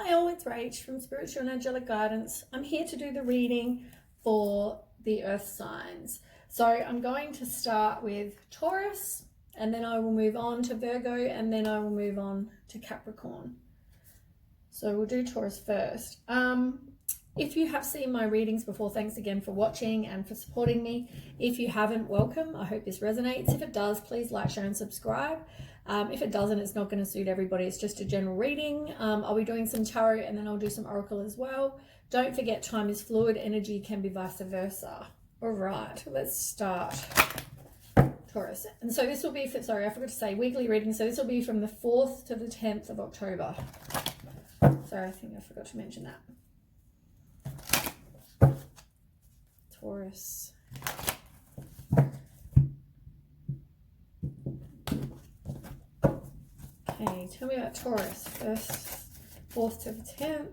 Hi all, it's Rach from Spiritual and Angelic Guidance. I'm here to do the reading for the earth signs. So I'm going to start with Taurus, and then I will move on to Virgo, and then I will move on to Capricorn. So we'll do Taurus first. If you have seen my readings before, thanks again for watching and for supporting me. If you haven't, welcome. I hope this resonates. If it does, please like, share and subscribe. If it doesn't, it's not going to suit everybody. It's just a general reading. I'll be doing some tarot and then I'll do some oracle as well. Don't forget, time is fluid. Energy can be vice versa. All right, let's start. Taurus. And so this will be, sorry, I forgot to say weekly reading. So this will be from the 4th to the 10th of October. Sorry, I think I forgot to mention that. Taurus. Okay, tell me about Taurus. 4th to the 10th.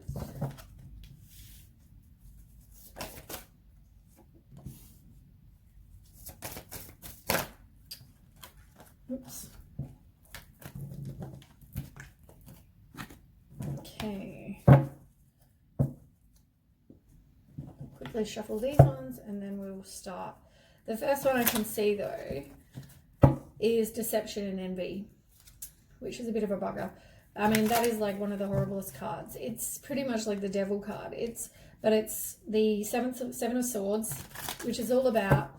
Oops. Okay. Quickly shuffle these ones and then we'll start. The first one I can see though is deception and envy, which is a bit of a bugger. I mean, that is like one of the horriblest cards. It's pretty much like the devil card. But it's the Seven of Swords, which is all about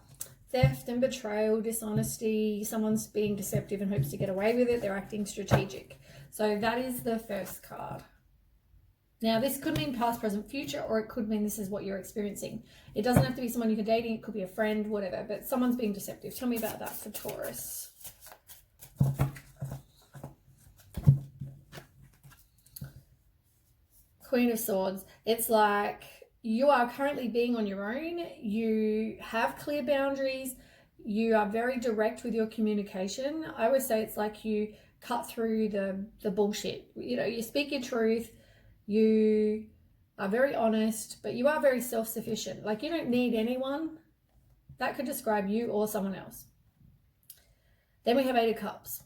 theft and betrayal, dishonesty. Someone's being deceptive and hopes to get away with it. They're acting strategic. So that is the first card. Now, this could mean past, present, future, or it could mean this is what you're experiencing. It doesn't have to be someone you're dating. It could be a friend, whatever. But someone's being deceptive. Tell me about that for Taurus. Queen of Swords. It's like you are currently being on your own. You have clear boundaries. You are very direct with your communication. I always say it's like you cut through the bullshit. You know, you speak your truth. You are very honest, but you are very self-sufficient. Like you don't need anyone. That could describe you or someone else. Then we have 8 of Cups,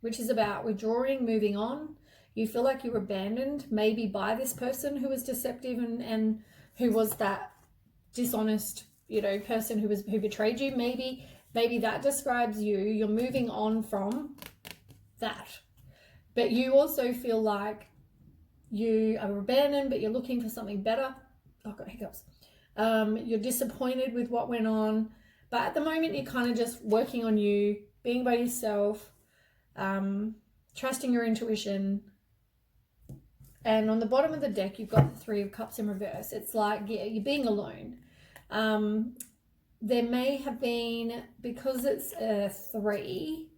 which is about withdrawing, moving on. You feel like you were abandoned, maybe by this person who was deceptive and who was that dishonest, you know, person who betrayed you. Maybe that describes you. You're moving on from that. But you also feel like you are abandoned, but you're looking for something better. Oh, I've got hiccups. You're disappointed with what went on. But at the moment, you're kind of just working on you, being by yourself, trusting your intuition. And on the bottom of the deck, you've got the 3 of Cups in reverse. It's like, yeah, you're being alone. There may have been, because it's a 3,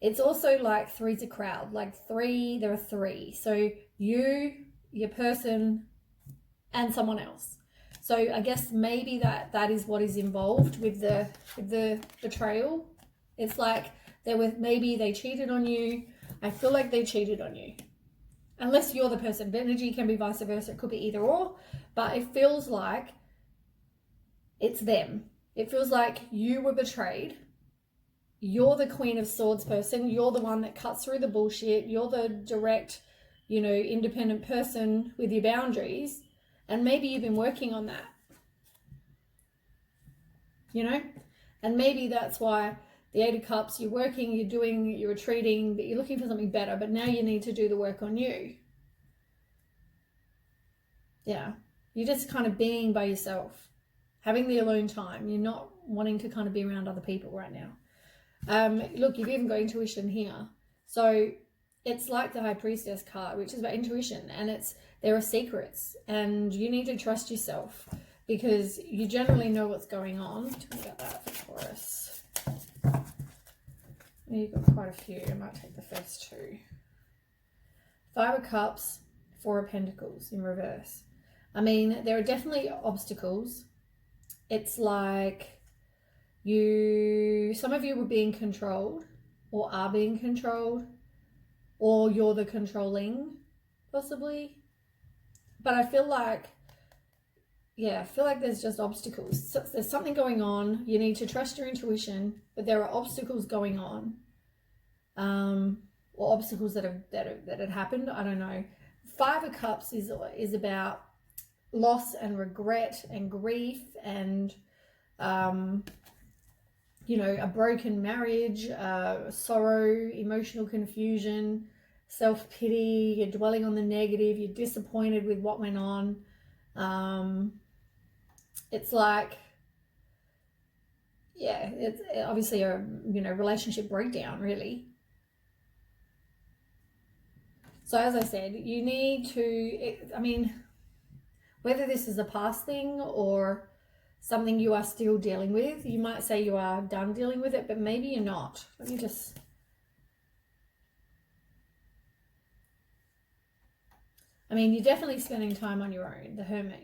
it's also like 3's a crowd. Like 3, there are 3. So you, your person, and someone else. So I guess maybe that is what is involved with the betrayal. It's like maybe they cheated on you. I feel like they cheated on you. Unless you're the person. The energy can be vice versa. It could be either or. But it feels like it's them. It feels like you were betrayed. You're the Queen of Swords person. You're the one that cuts through the bullshit. You're the direct, you know, independent person with your boundaries. And maybe you've been working on that. You know? And maybe that's why the 8 of Cups, you're working, you're doing, you're retreating, but you're looking for something better, but now you need to do the work on you. Yeah. You're just kind of being by yourself, having the alone time. You're not wanting to kind of be around other people right now. Look, you've even got intuition here. So it's like the High Priestess card, which is about intuition, and there are secrets, and you need to trust yourself because you generally know what's going on. Tell me about that for Taurus. You've got quite a few. I might take the first 2. 5 of Cups, 4 of Pentacles in reverse. I mean, there are definitely obstacles. It's like some of you were being controlled or are being controlled, or you're the controlling, possibly. But I feel like there's just obstacles. So there's something going on. You need to trust your intuition, but there are obstacles going on, or obstacles that had happened. I don't know. Five of Cups is about loss and regret and grief and you know, a broken marriage, sorrow, emotional confusion, self-pity. You're dwelling on the negative. You're disappointed with what went on. It's like, yeah, it's obviously a, you know, relationship breakdown, really. So as I said, you need to, I mean, whether this is a past thing or something you are still dealing with, you might say you are done dealing with it, but maybe you're not. Let me just, I mean, you're definitely spending time on your own. The Hermit,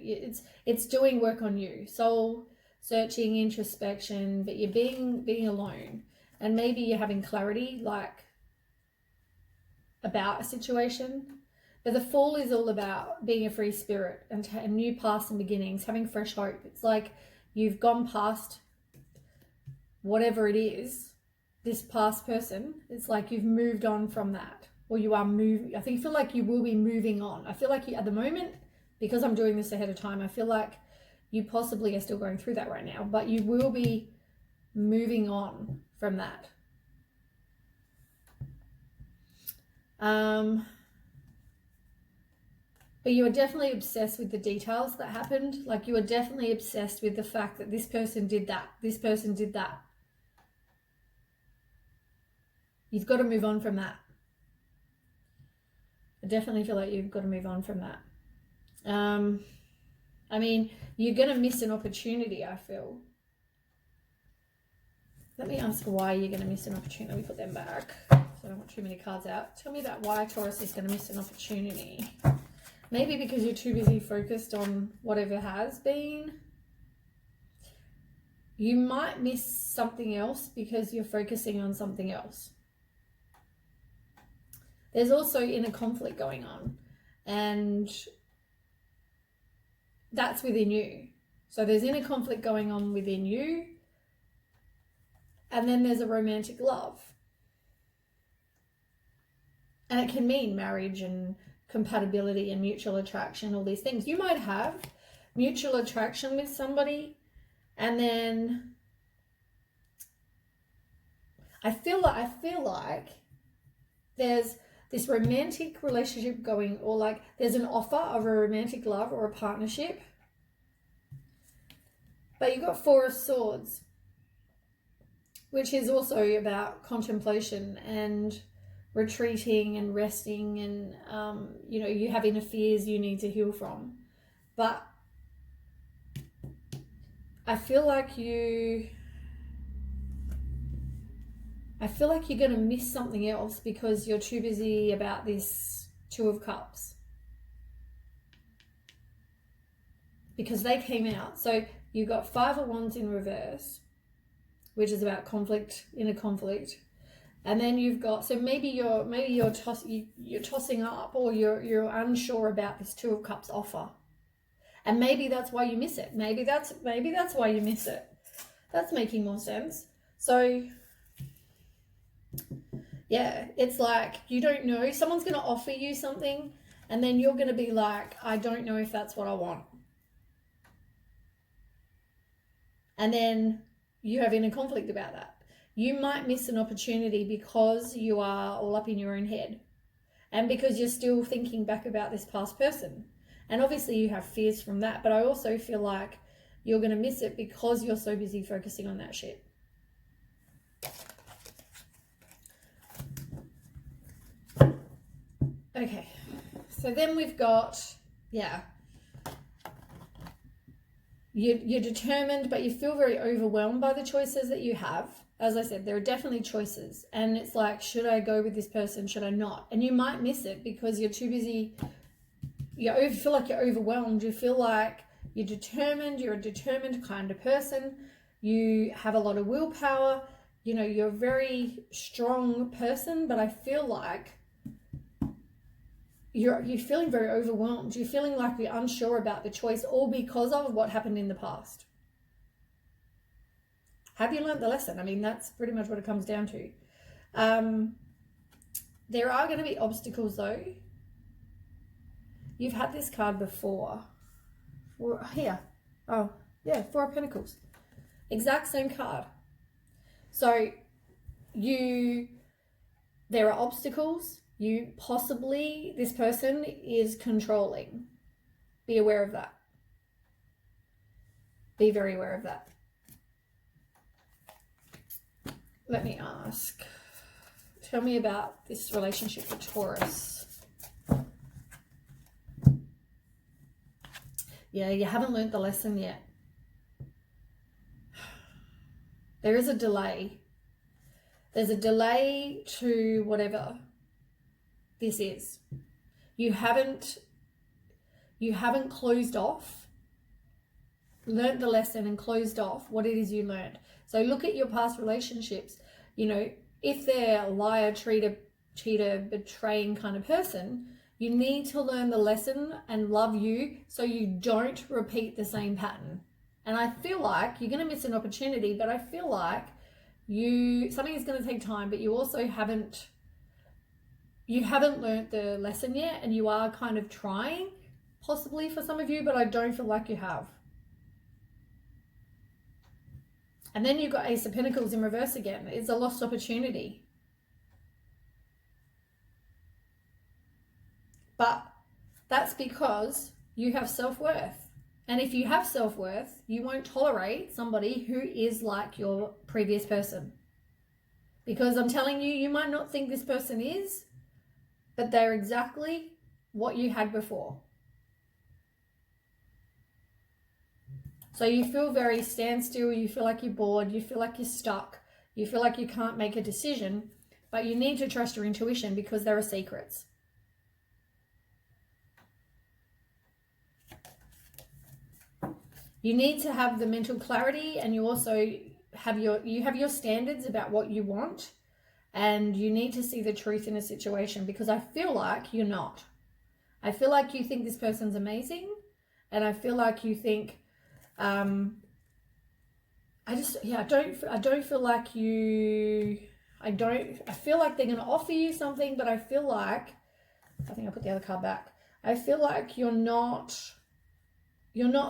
it's doing work on you, soul searching, introspection, but you're being alone, and maybe you're having clarity, like about a situation. But the Fool is all about being a free spirit and new paths and beginnings, having fresh hope. It's like you've gone past whatever it is, this past person. It's like you've moved on from that, or you are moving. I think, feel like you will be moving on. I feel like you, at the moment, because I'm doing this ahead of time, I feel like you possibly are still going through that right now, but you will be moving on from that. But you are definitely obsessed with the details that happened. Like, you are definitely obsessed with the fact that this person did that. This person did that. You've got to move on from that. I definitely feel like you've got to move on from that. I mean, you're going to miss an opportunity, I feel. Let me ask why you're going to miss an opportunity. Let me put them back so I don't want too many cards out. Tell me about why Taurus is going to miss an opportunity. Maybe because you're too busy focused on whatever has been. You might miss something else because you're focusing on something else. There's also inner conflict going on, and that's within you. So there's inner conflict going on within you, and then there's a romantic love. And it can mean marriage and compatibility and mutual attraction, all these things. You might have mutual attraction with somebody, and then I feel like there's this romantic relationship going, or like there's an offer of a romantic love or a partnership, but you've got Four of Swords, which is also about contemplation and retreating and resting, and you know, you have inner fears you need to heal from. But I feel like you're going to miss something else because you're too busy about this Two of Cups, because they came out. So you've got Five of Wands in reverse, which is about conflict, inner conflict. And then you've got, so maybe you're tossing up, or you're unsure about this Two of Cups offer, and maybe that's why you miss it. Maybe that's why you miss it. That's making more sense. So yeah, it's like you don't know. Someone's going to offer you something, and then you're going to be like, I don't know if that's what I want. And then you have inner conflict about that. You might miss an opportunity because you are all up in your own head, and because you're still thinking back about this past person. And obviously you have fears from that, but I also feel like you're going to miss it because you're so busy focusing on that shit. Okay, so then we've got, yeah, you're determined, but you feel very overwhelmed by the choices that you have. As I said, there are definitely choices, and it's like, should I go with this person? Should I not? And you might miss it because you're too busy. You feel like you're overwhelmed. You feel like you're determined. You're a determined kind of person. You have a lot of willpower. You know, you're a very strong person, but I feel like you're feeling very overwhelmed. You're feeling like you're unsure about the choice, all because of what happened in the past. Have you learned the lesson? I mean, that's pretty much what it comes down to. There are going to be obstacles though. You've had this card before. Here. Oh, yeah, Four of Pentacles. Exact same card. So there are obstacles. This person is controlling. Be aware of that. Be very aware of that. Let me ask. Tell me about this relationship with Taurus. Yeah, you haven't learned the lesson yet. There is a delay. There's a delay to whatever this is. You haven't closed off, learned the lesson and closed off what it is you learned. So look at your past relationships. You know, if they're a liar, cheater, betraying kind of person, you need to learn the lesson and love you so you don't repeat the same pattern. And I feel like you're going to miss an opportunity, but I feel like something is going to take time, but you also haven't learned the lesson yet, and you are kind of trying, possibly for some of you, but I don't feel like you have. And then you've got Ace of Pentacles in reverse again. It's a lost opportunity. But that's because you have self-worth. And if you have self-worth, you won't tolerate somebody who is like your previous person. Because I'm telling you, you might not think this person is, but they're exactly what you had before. So you feel very standstill, you feel like you're bored, you feel like you're stuck, you feel like you can't make a decision, but you need to trust your intuition because there are secrets. You need to have the mental clarity, and you also have your standards about what you want, and you need to see the truth in a situation, because I feel like you're not. I feel like you think this person's amazing, and I feel like you think I don't feel like I feel like they're going to offer you something, but I think I put the other card back. I feel like you're not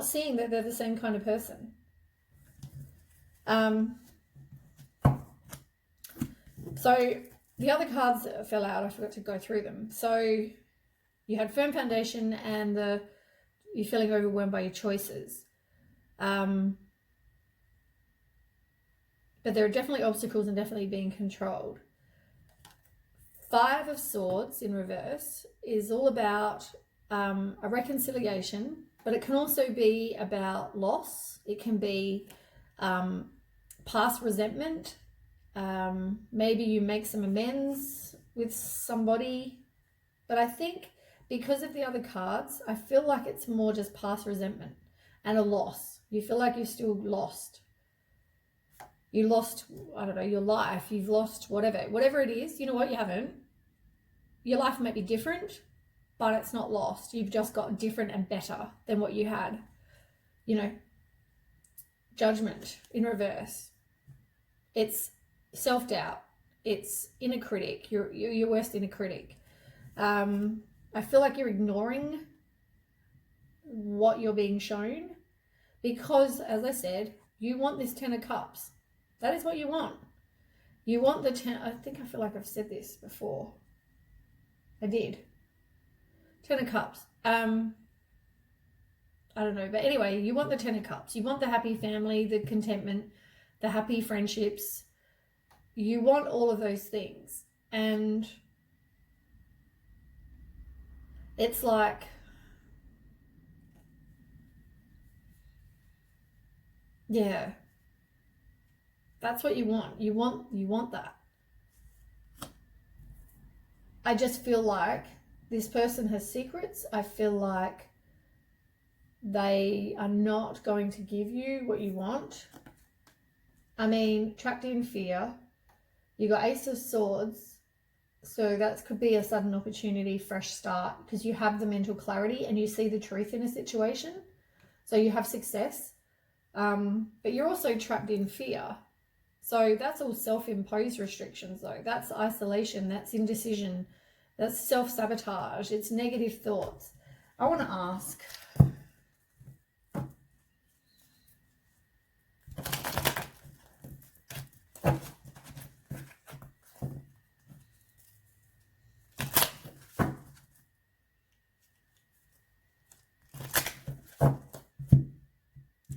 seeing that they're the same kind of person. So the other cards that fell out, I forgot to go through them. So you had firm foundation and you're feeling overwhelmed by your choices. But there are definitely obstacles and definitely being controlled. Five of Swords in reverse is all about a reconciliation, but it can also be about loss. It can be past resentment. Maybe you make some amends with somebody. But I think because of the other cards, I feel like it's more just past resentment and a loss. You feel like you're still lost. You lost, I don't know, your life. You've lost whatever it is. You know what? You haven't. Your life might be different, but it's not lost. You've just got different and better than what you had. You know, judgment in reverse. It's self-doubt. It's inner critic. Your worst inner critic. I feel like you're ignoring what you're being shown because, as I said, you want this 10 of Cups. That is what you want. You want the 10. I feel like I've said this before. I did. 10 of Cups. I don't know. But anyway, you want the 10 of Cups. You want the happy family, the contentment, the happy friendships. You want all of those things. And it's like, yeah, that's what you want. You want that. I just feel like this person has secrets. I feel like they are not going to give you what you want. I mean, trapped in fear. You got Ace of Swords. So that could be a sudden opportunity, fresh start, because you have the mental clarity and you see the truth in a situation. So you have success. But you're also trapped in fear. So that's all self-imposed restrictions though. That's isolation, that's indecision, that's self-sabotage, it's negative thoughts. I want to ask,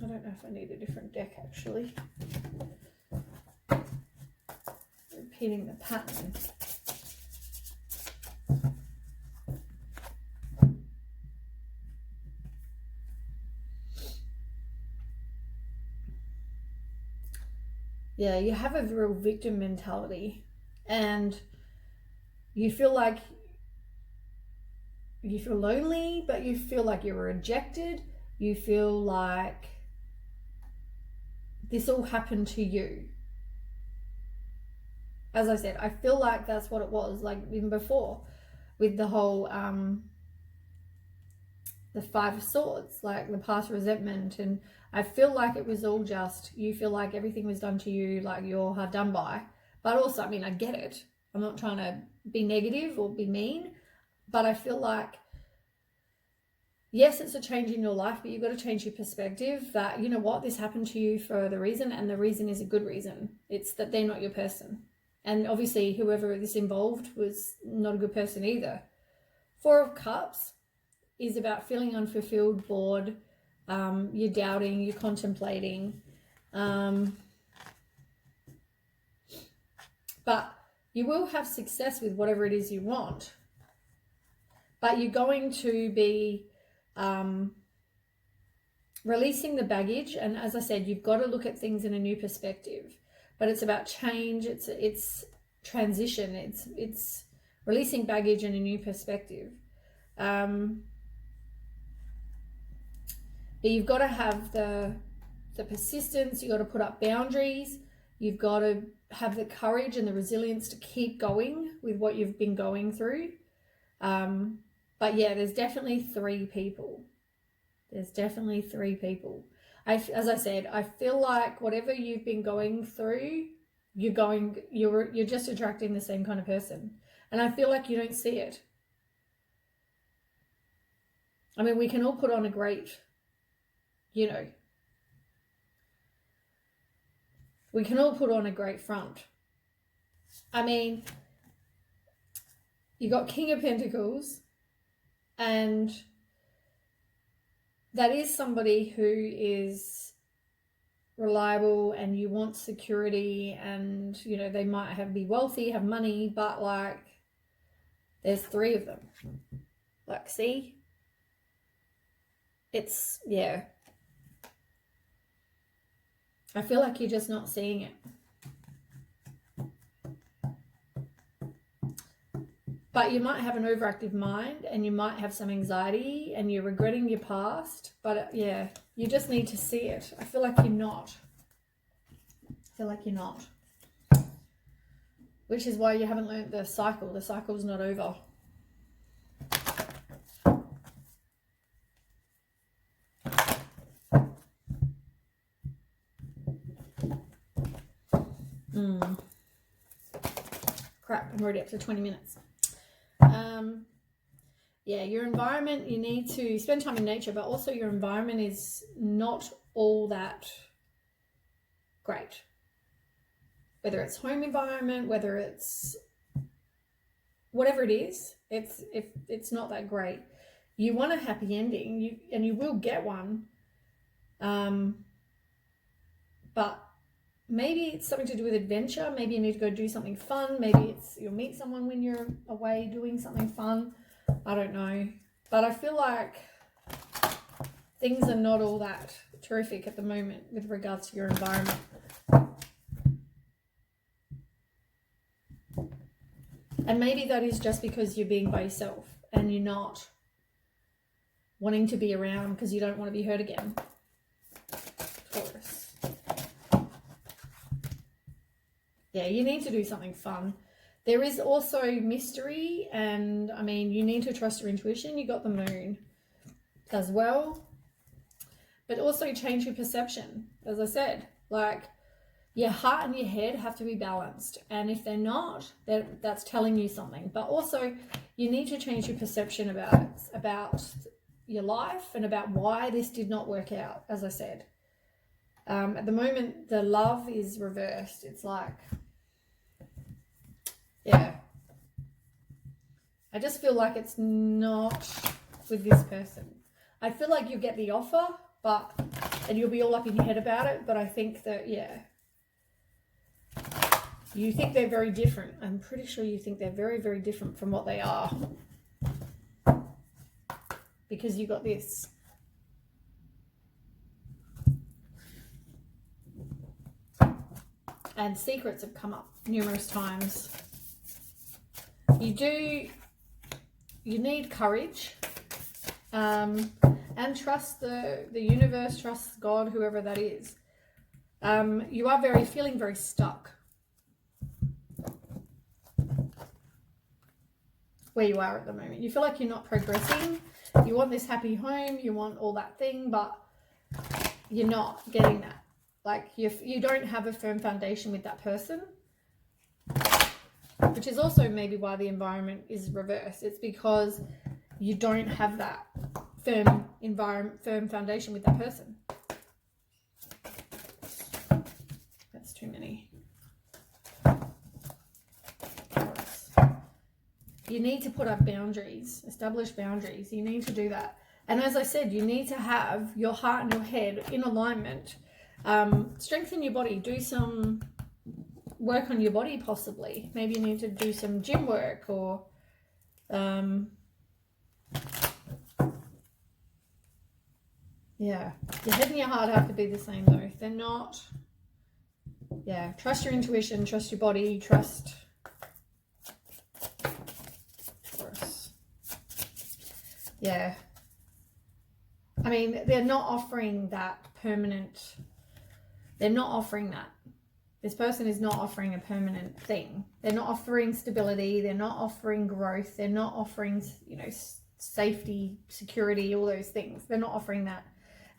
I don't know if I need a different deck actually. Repeating the pattern. Yeah, you have a real victim mentality, and you feel like you feel lonely, but you feel like you're rejected. You feel like this all happened to you. As I said, I feel like that's what it was, like even before with the whole the Five of Swords, like the past resentment. And I feel like it was all just, you feel like everything was done to you, like you're hard done by. But also, I mean, I get it. I'm not trying to be negative or be mean, but I feel like, yes, it's a change in your life, but you've got to change your perspective that, you know what, this happened to you for the reason, and the reason is a good reason. It's that they're not your person. And obviously, whoever this involved was not a good person either. Four of Cups is about feeling unfulfilled, bored, you're doubting, you're contemplating. But you will have success with whatever it is you want. But you're going to be releasing the baggage. And as I said, you've got to look at things in a new perspective. But it's about change. It's transition. It's releasing baggage in a new perspective. But you've got to have the persistence. You've got to put up boundaries. You've got to have the courage and the resilience to keep going with what you've been going through. But yeah, there's definitely three people. There's definitely three people. As I said, I feel like whatever you've been going through, you're just attracting the same kind of person. And I feel like you don't see it. I mean, we can all put on a great, we can all put on a great front. I mean, you got King of Pentacles, and that is somebody who is reliable, and you want security, and they might be wealthy, have money, but like there's three of them. Like, see, it's, yeah, I feel like you're just not seeing it. But you might have an overactive mind, and you might have some anxiety, and you're regretting your past. But yeah, you just need to see it. I feel like you're not. Which is why you haven't learned the cycle. The cycle's not over. Crap, I'm already up to 20 minutes. Yeah, your environment, you need to spend time in nature, but also your environment is not all that great. Whether it's home environment, whether it's whatever it is, it's not that great. You want a happy ending, and you will get one. But maybe it's something to do with adventure. Maybe you need to go do something fun. Maybe you'll meet someone when you're away doing something fun. I don't know. But I feel like things are not all that terrific at the moment with regards to your environment. And maybe that is just because you're being by yourself and you're not wanting to be around because you don't want to be hurt again. Taurus. Yeah, you need to do something fun. There is also mystery, and I mean, you need to trust your intuition. You got the moon as well. But also change your perception. As I said, like your heart and your head have to be balanced. And if they're not, that's telling you something. But also you need to change your perception about your life and about why this did not work out, as I said. At the moment, the love is reversed. It's like, yeah. I just feel like it's not with this person. I feel like you'll get the offer, and you'll be all up in your head about it, but I think that, yeah, you think they're very different. I'm pretty sure you think they're very, very different from what they are. Because you got this. And secrets have come up numerous times. You need courage, and trust the universe, trust God, whoever that is. You are feeling very stuck where you are at the moment. You feel like you're not progressing. You want this happy home, you want all that thing, but you're not getting that. Like you don't have a firm foundation with that person, which is also maybe why the environment is reversed. It's because you don't have that firm foundation with that person. That's too many. Taurus. You need to put up boundaries, establish boundaries. You need to do that. And as I said, you need to have your heart and your head in alignment. Strengthen your body. Do some work on your body, possibly. Maybe you need to do some gym work, or yeah, your head and your heart have to be the same though. They're not. Yeah, trust your intuition, trust your body, trust Taurus. Yeah, I mean, they're not offering that permanent. They're not offering that. This person is not offering a permanent thing. They're not offering stability. They're not offering growth. They're not offering, safety, security, all those things. They're not offering that.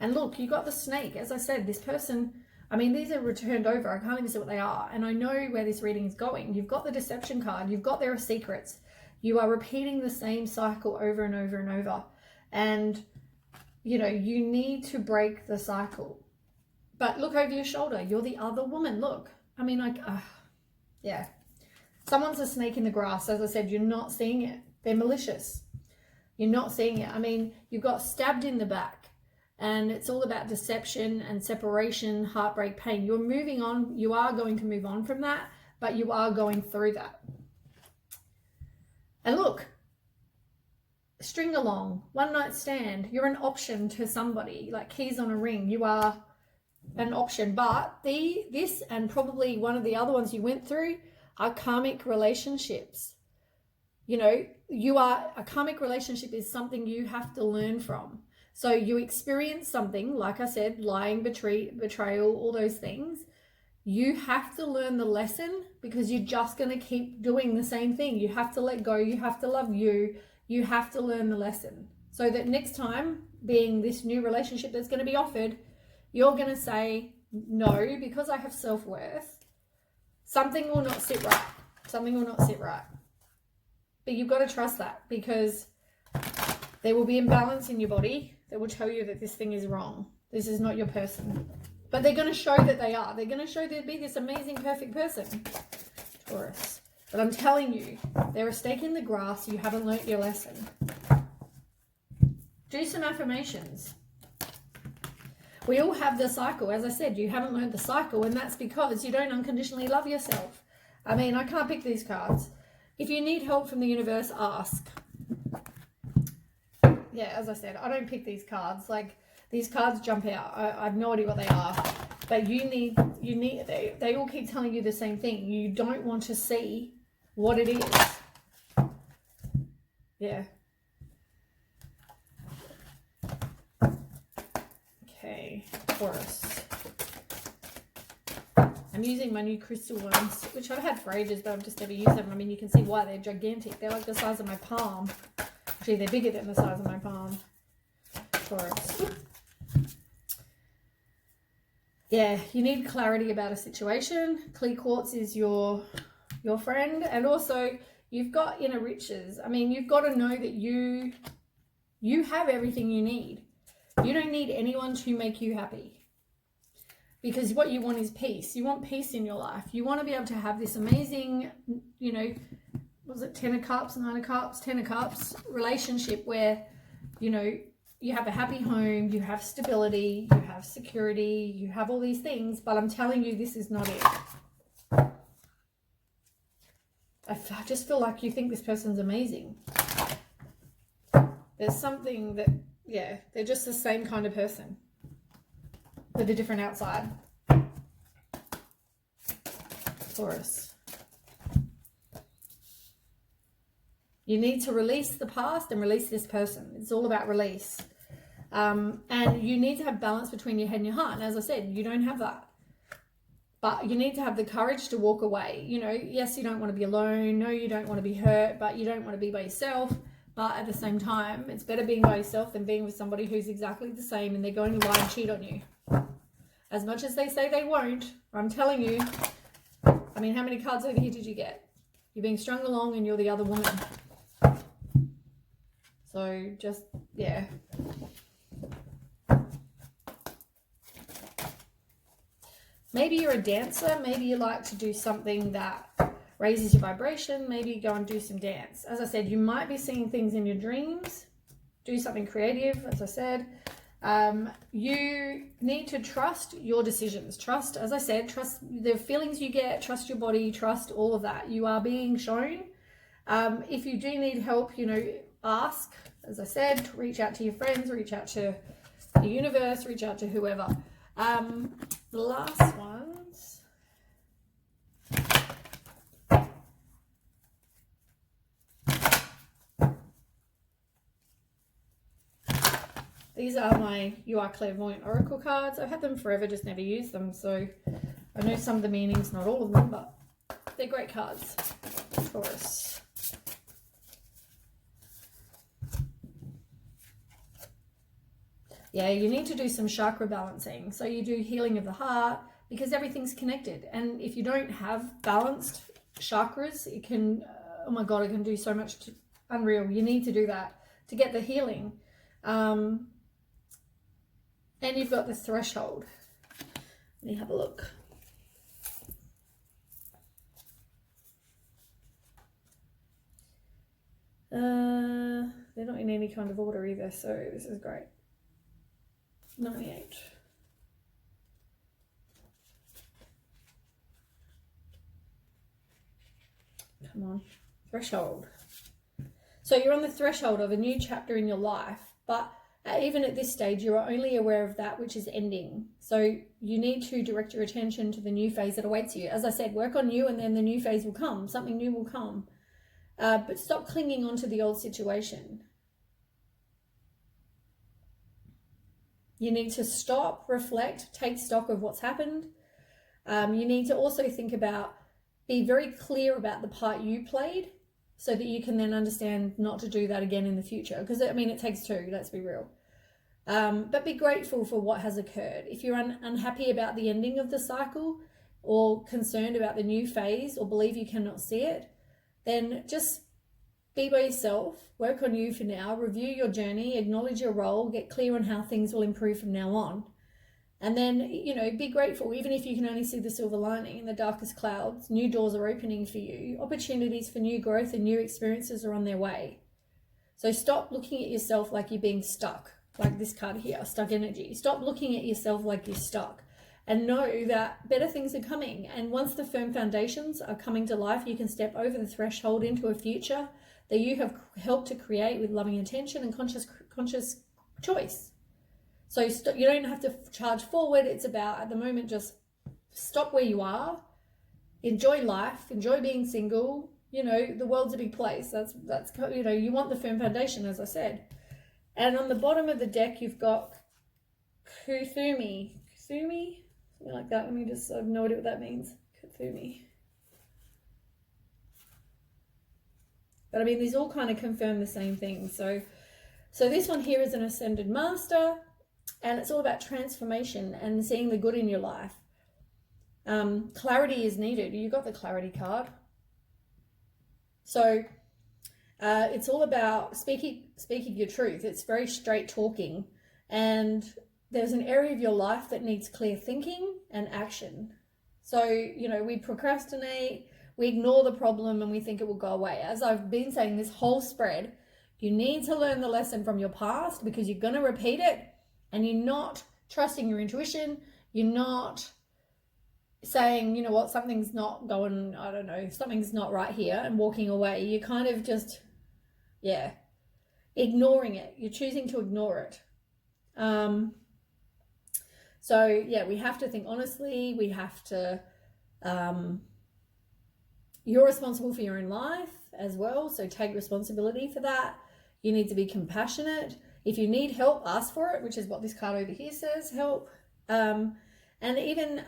And look, you got the snake. As I said, this person, I mean, these are returned over. I can't even see what they are. And I know where this reading is going. You've got the deception card. You've got their secrets. You are repeating the same cycle over and over and over. And, you need to break the cycle. But look over your shoulder. You're the other woman. Look. I mean, yeah. Someone's a snake in the grass. As I said, you're not seeing it. They're malicious. You're not seeing it. I mean, you got stabbed in the back. And it's all about deception and separation, heartbreak, pain. You're moving on. You are going to move on from that. But you are going through that. And look. String along. One night stand. You're an option to somebody. Like keys on a ring. You are an option, but this and probably one of the other ones you went through are karmic relationships. A karmic relationship is something you have to learn from. So you experience something, like I said, lying, betrayal, all those things. You have to learn the lesson, because you're just going to keep doing the same thing. You have to let go. You have to love you. You have to learn the lesson, so that next time, being this new relationship that's going to be offered, you're going to say, no, because I have self-worth, something will not sit right. Something will not sit right. But you've got to trust that, because there will be imbalance in your body that will tell you that this thing is wrong. This is not your person. But they're going to show that they are. They're going to show they'll be this amazing, perfect person, Taurus. But I'm telling you, they're a stake in the grass. You haven't learnt your lesson. Do some affirmations. We all have the cycle. As I said, you haven't learned the cycle, and that's because you don't unconditionally love yourself. I mean, I can't pick these cards. If you need help from the universe, ask. Yeah, as I said, I don't pick these cards. Like, these cards jump out. I have no idea what they are. But they all keep telling you the same thing. You don't want to see what it is. Yeah. Okay, Taurus. I'm using my new crystal ones, which I've had for ages, but I've just never used them. I mean, you can see why. They're gigantic. They're like the size of my palm. Actually, they're bigger than the size of my palm. Taurus. Yeah, you need clarity about a situation. Clear quartz is your friend. And also, you've got inner riches. I mean, you've got to know that you You have everything you need. You don't need anyone to make you happy, because what you want is peace. You want peace in your life. You want to be able to have this amazing, you know, was it 10 of cups, 9 of cups, 10 of cups relationship where, you know, you have a happy home, you have stability, you have security, you have all these things, but I'm telling you, this is not it. I just feel like you think this person's amazing. There's something that, yeah, they're just the same kind of person with a different outside. Taurus. You need to release the past and release this person. It's all about release. And you need to have balance between your head and your heart. And as I said, you don't have that. But you need to have the courage to walk away. You know, yes, you don't want to be alone. No, you don't want to be hurt, but you don't want to be by yourself. But at the same time, it's better being by yourself than being with somebody who's exactly the same and they're going to lie and cheat on you. As much as they say they won't, I'm telling you. I mean, how many cards over here did you get? You're being strung along and you're the other woman. So just, yeah. Maybe you're a dancer. Maybe you like to do something that raises your vibration. Maybe you go and do some dance. As I said, you might be seeing things in your dreams. Do something creative, as I said. You need to trust your decisions. Trust, as I said, trust the feelings you get, trust your body, trust all of that. You are being shown. If you do need help, you know, ask, as I said, reach out to your friends, reach out to the universe, reach out to whoever. The last ones. These are my You Are Clairvoyant Oracle cards. I've had them forever, just never used them. So I know some of the meanings, not all of them, but they're great cards. Taurus. Yeah, you need to do some chakra balancing. So you do healing of the heart because everything's connected. And if you don't have balanced chakras, it can, oh my God, it can do so much unreal. You need to do that to get the healing. And you've got the threshold. Let me have a look. They're not in any kind of order either, so this is great. 98. Come on. Threshold. So you're on the threshold of a new chapter in your life, but even at this stage, you are only aware of that which is ending. So you need to direct your attention to the new phase that awaits you. As I said, work on you and then the new phase will come. Something new will come. But stop clinging on to the old situation. You need to stop, reflect, take stock of what's happened. You need to also think about, be very clear about the part you played so that you can then understand not to do that again in the future. Because, I mean, it takes two, let's be real. But be grateful for what has occurred. If you're unhappy about the ending of the cycle or concerned about the new phase or believe you cannot see it, then just be by yourself, work on you for now, review your journey, acknowledge your role, get clear on how things will improve from now on. And then, you know, be grateful. Even if you can only see the silver lining in the darkest clouds, new doors are opening for you. Opportunities for new growth and new experiences are on their way. So stop looking at yourself like you're being stuck, like this card here, stuck energy. Stop looking at yourself like you're stuck and know that better things are coming. And once the firm foundations are coming to life, you can step over the threshold into a future that you have helped to create with loving intention and conscious choice. So you don't have to charge forward. It's about, at the moment, just stop where you are, enjoy life, enjoy being single. You know, the world's a big place. That's you know, you want the firm foundation, as I said. And on the bottom of the deck, you've got Kuthumi, something like that. Let me just, I have no idea what that means. Kuthumi. But I mean, these all kind of confirm the same thing. So this one here is an ascended master, and it's all about transformation and seeing the good in your life. Clarity is needed. You got the clarity card. So It's all about speaking your truth. It's very straight talking, and there's an area of your life that needs clear thinking and action. So, you know, we procrastinate, we ignore the problem, and we think it will go away. As I've been saying this whole spread, you need to learn the lesson from your past, because you're going to repeat it, and you're not trusting your intuition. You're not saying, you know what, something's not going, I don't know, something's not right here, and walking away. You're kind of just, yeah, ignoring it. You're choosing to ignore it. So yeah, we have to think honestly. We have to, you're responsible for your own life as well. So take responsibility for that. You need to be compassionate. If you need help, ask for it, which is what this card over here says, help. And even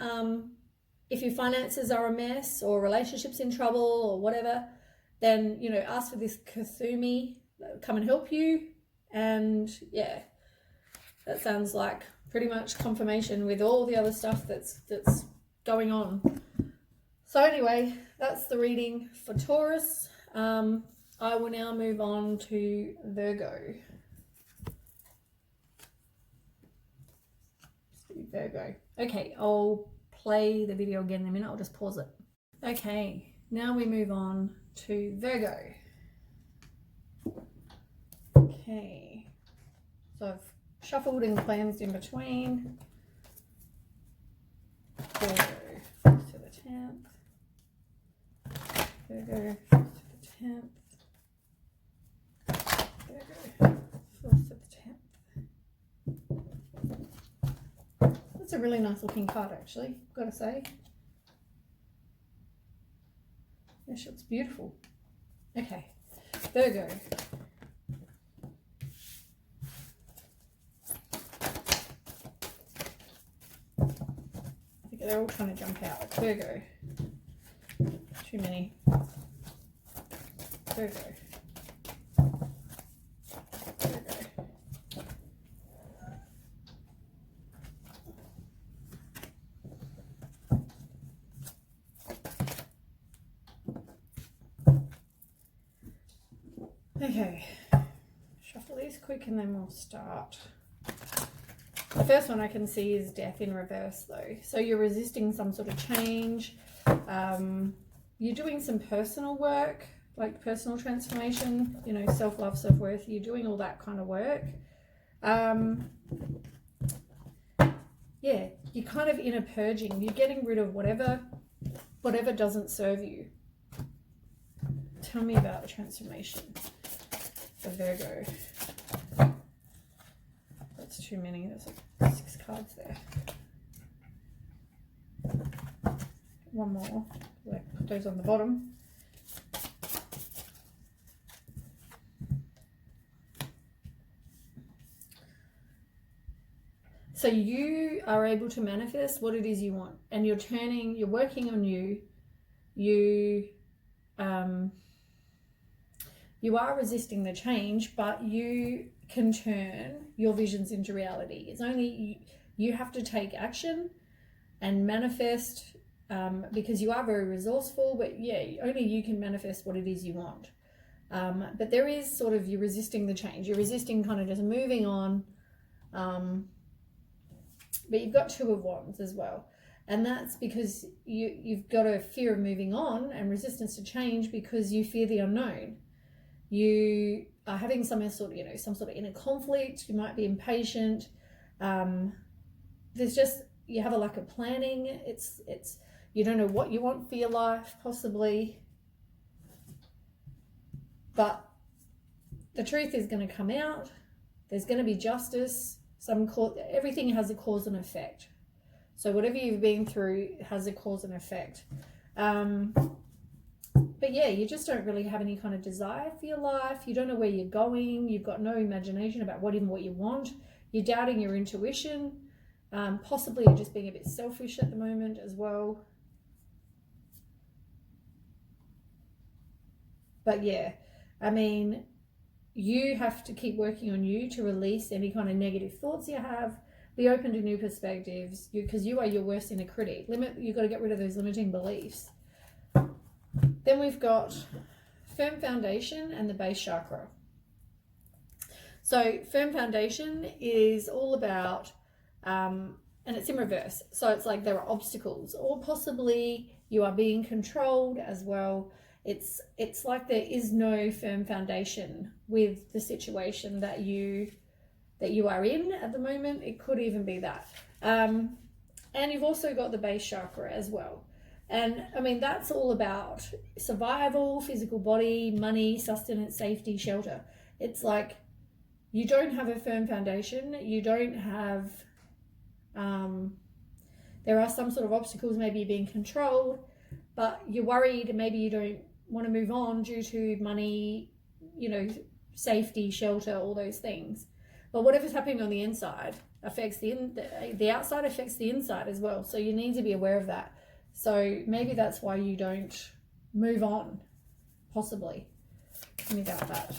if your finances are a mess or relationships in trouble or whatever, then, you know, ask for this Kathumi, come and help you. And yeah, that sounds like pretty much confirmation with all the other stuff that's going on. So anyway, that's the reading for Taurus. I will now move on to Virgo. Virgo. Okay, I'll play the video again in a minute. I'll just pause it. Okay, now we move on to Virgo. Okay, so I've shuffled and cleansed in between. Virgo, to the 10th. Virgo, to the 10th. Virgo, 4th to the 10th. That's a really nice looking card, actually, gotta say. Yeah, she looks beautiful. Okay, Virgo. I think they're all trying to jump out. Virgo. Too many. Virgo. Virgo. Okay, shuffle these quick and then we'll start. The first one I can see is death in reverse though. So you're resisting some sort of change. You're doing some personal work, like personal transformation, you know, self-love, self-worth. You're doing all that kind of work. Yeah, you're kind of inner purging. You're getting rid of whatever doesn't serve you. Tell me about the transformation for Virgo. That's too many. There's like 6 cards there. One more. Like, put those on the bottom. So you are able to manifest what it is you want, and you're working on you. You are resisting the change, but you can turn your visions into reality. It's only you have to take action and manifest, because you are very resourceful, but yeah, only you can manifest what it is you want. But there is sort of, you're resisting the change. You're resisting kind of just moving on. But you've got 2 of Wands as well. And that's because you've got a fear of moving on and resistance to change because you fear the unknown. You are having some sort of inner conflict. You might be impatient. There's just, you have a lack of planning. It's you don't know what you want for your life, possibly. But the truth is going to come out. There's going to be justice. Everything has a cause and effect. So whatever you've been through has a cause and effect. But yeah, you just don't really have any kind of desire for your life. You don't know where you're going. You've got no imagination about what you want. You're doubting your intuition. Possibly you're just being a bit selfish at the moment as well. But yeah, I mean, you have to keep working on you to release any kind of negative thoughts you have. Be open to new perspectives, because you are your worst inner critic. You've got to get rid of those limiting beliefs. Then we've got firm foundation and the base chakra. So firm foundation is all about, and it's in reverse. So it's like there are obstacles, or possibly you are being controlled as well. It's like there is no firm foundation with the situation that you are in at the moment. It could even be that. And you've also got the base chakra as well. And I mean, that's all about survival, physical body, money, sustenance, safety, shelter. It's like you don't have a firm foundation. You don't have, there are some sort of obstacles, maybe you're being controlled, but you're worried, maybe you don't want to move on due to money, you know, safety, shelter, all those things. But whatever's happening on the inside affects the outside affects the inside as well. So you need to be aware of that. So maybe that's why you don't move on, possibly. Let me go with that.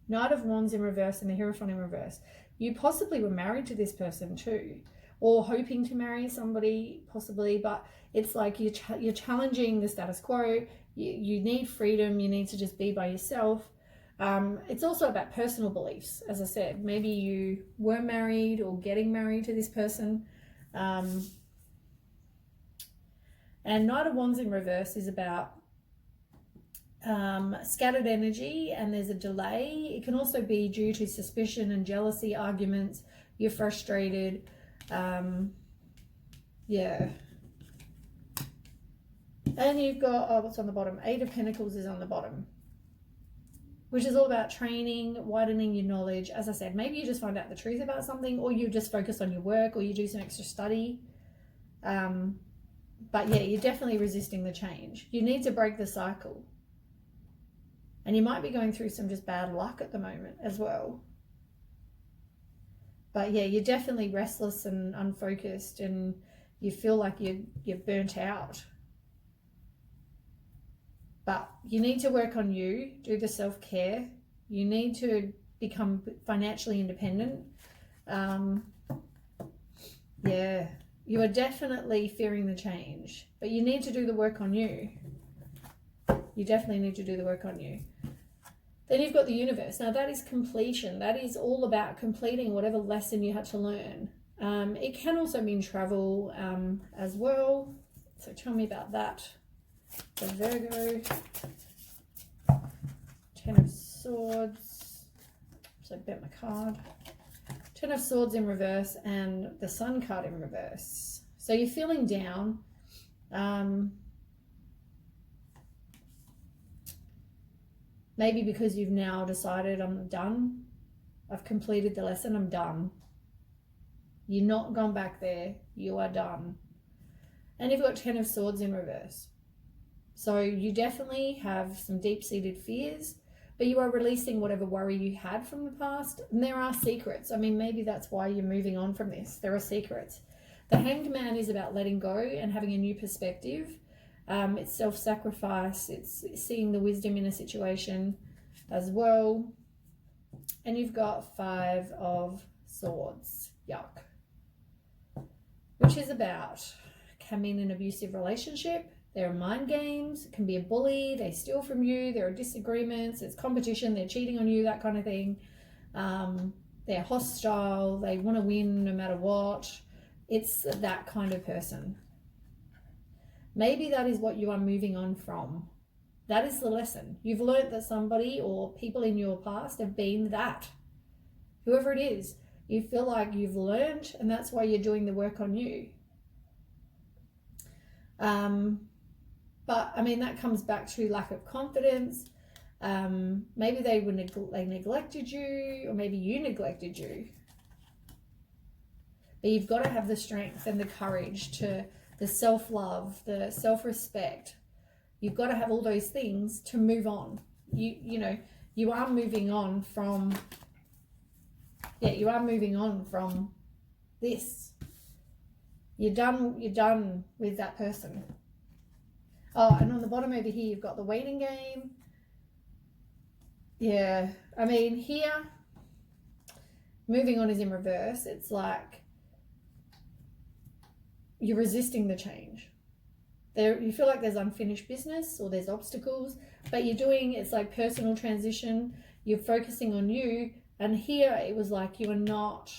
Knight of Wands in reverse and the Hierophant in reverse. You possibly were married to this person too, or hoping to marry somebody possibly, but it's like you're challenging the status quo. You need freedom. You need to just be by yourself. It's also about personal beliefs. As I said, maybe you were married or getting married to this person. And Knight of Wands in reverse is about scattered energy, and there's a delay. It can also be due to suspicion and jealousy, arguments. You're frustrated. Yeah. And you've got, what's on the bottom? 8 of Pentacles is on the bottom, which is all about training, widening your knowledge. As I said, maybe you just find out the truth about something, or you just focus on your work, or you do some extra study. But yeah, you're definitely resisting the change. You need to break the cycle. And you might be going through some just bad luck at the moment as well. But yeah, you're definitely restless and unfocused, and you feel like you're burnt out. But you need to work on you, do the self-care. You need to become financially independent. Yeah, you are definitely fearing the change, but you need to do the work on you. You definitely need to do the work on you. Then you've got the universe. Now that is completion. That is all about completing whatever lesson you had to learn. It can also mean travel as well. So tell me about that. The Virgo, 10 of Swords, so I bent my card, 10 of Swords in reverse, and the Sun card in reverse. So you're feeling down. Maybe because you've now decided, I'm done. I've completed the lesson, I'm done. You're not gone back there, you are done. And you've got 10 of Swords in reverse. So you definitely have some deep-seated fears, but you are releasing whatever worry you had from the past. And there are secrets. I mean, maybe that's why you're moving on from this. There are secrets. The Hanged Man is about letting go and having a new perspective. It's self-sacrifice. It's seeing the wisdom in a situation as well. And you've got 5 of Swords. Yuck. Which is about, can mean an abusive relationship. There are mind games. It can be a bully. They steal from you. There are disagreements. It's competition. They're cheating on you, that kind of thing. They're hostile. They want to win no matter what. It's that kind of person. Maybe that is what you are moving on from. That is the lesson. You've learned that somebody or people in your past have been that. Whoever it is, you feel like you've learned, and that's why you're doing the work on you. But I mean, that comes back to lack of confidence. Maybe they neglected you, or maybe you neglected you. But you've got to have the strength and the courage to, the self-love, the self-respect. You've got to have all those things to move on. You are moving on from, you are moving on from this. You're done with that person. Oh, and on the bottom over here, you've got the waiting game. Yeah, I mean, here, moving on is in reverse. It's like you're resisting the change. You feel like there's unfinished business or there's obstacles, but you're doing, it's like personal transition. You're focusing on you. And here it was like you are not,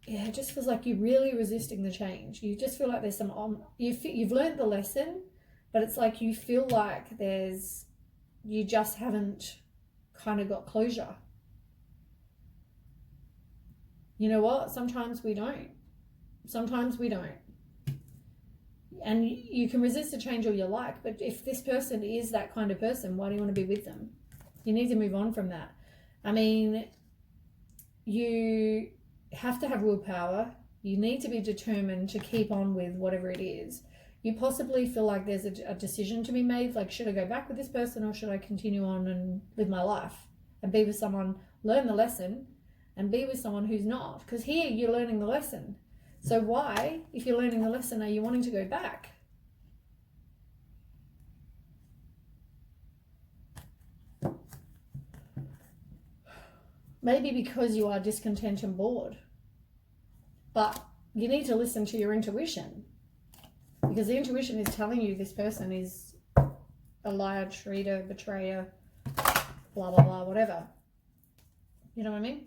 yeah, it just feels like you're really resisting the change. You just feel like there's you've learned the lesson, but it's like you feel like you just haven't kind of got closure. You know what? Sometimes we don't. Sometimes we don't. And you can resist a change all you like, but if this person is that kind of person, why do you want to be with them? You need to move on from that. I mean, you have to have willpower. You need to be determined to keep on with whatever it is. You possibly feel like there's a decision to be made, like, should I go back with this person or should I continue on and live my life and be with someone, learn the lesson, and be with someone who's not? Because here you're learning the lesson. So why, if you're learning the lesson, are you wanting to go back? Maybe because you are discontent and bored. But you need to listen to your intuition, because the intuition is telling you this person is a liar, cheater, betrayer, blah, blah, blah, whatever. You know what I mean?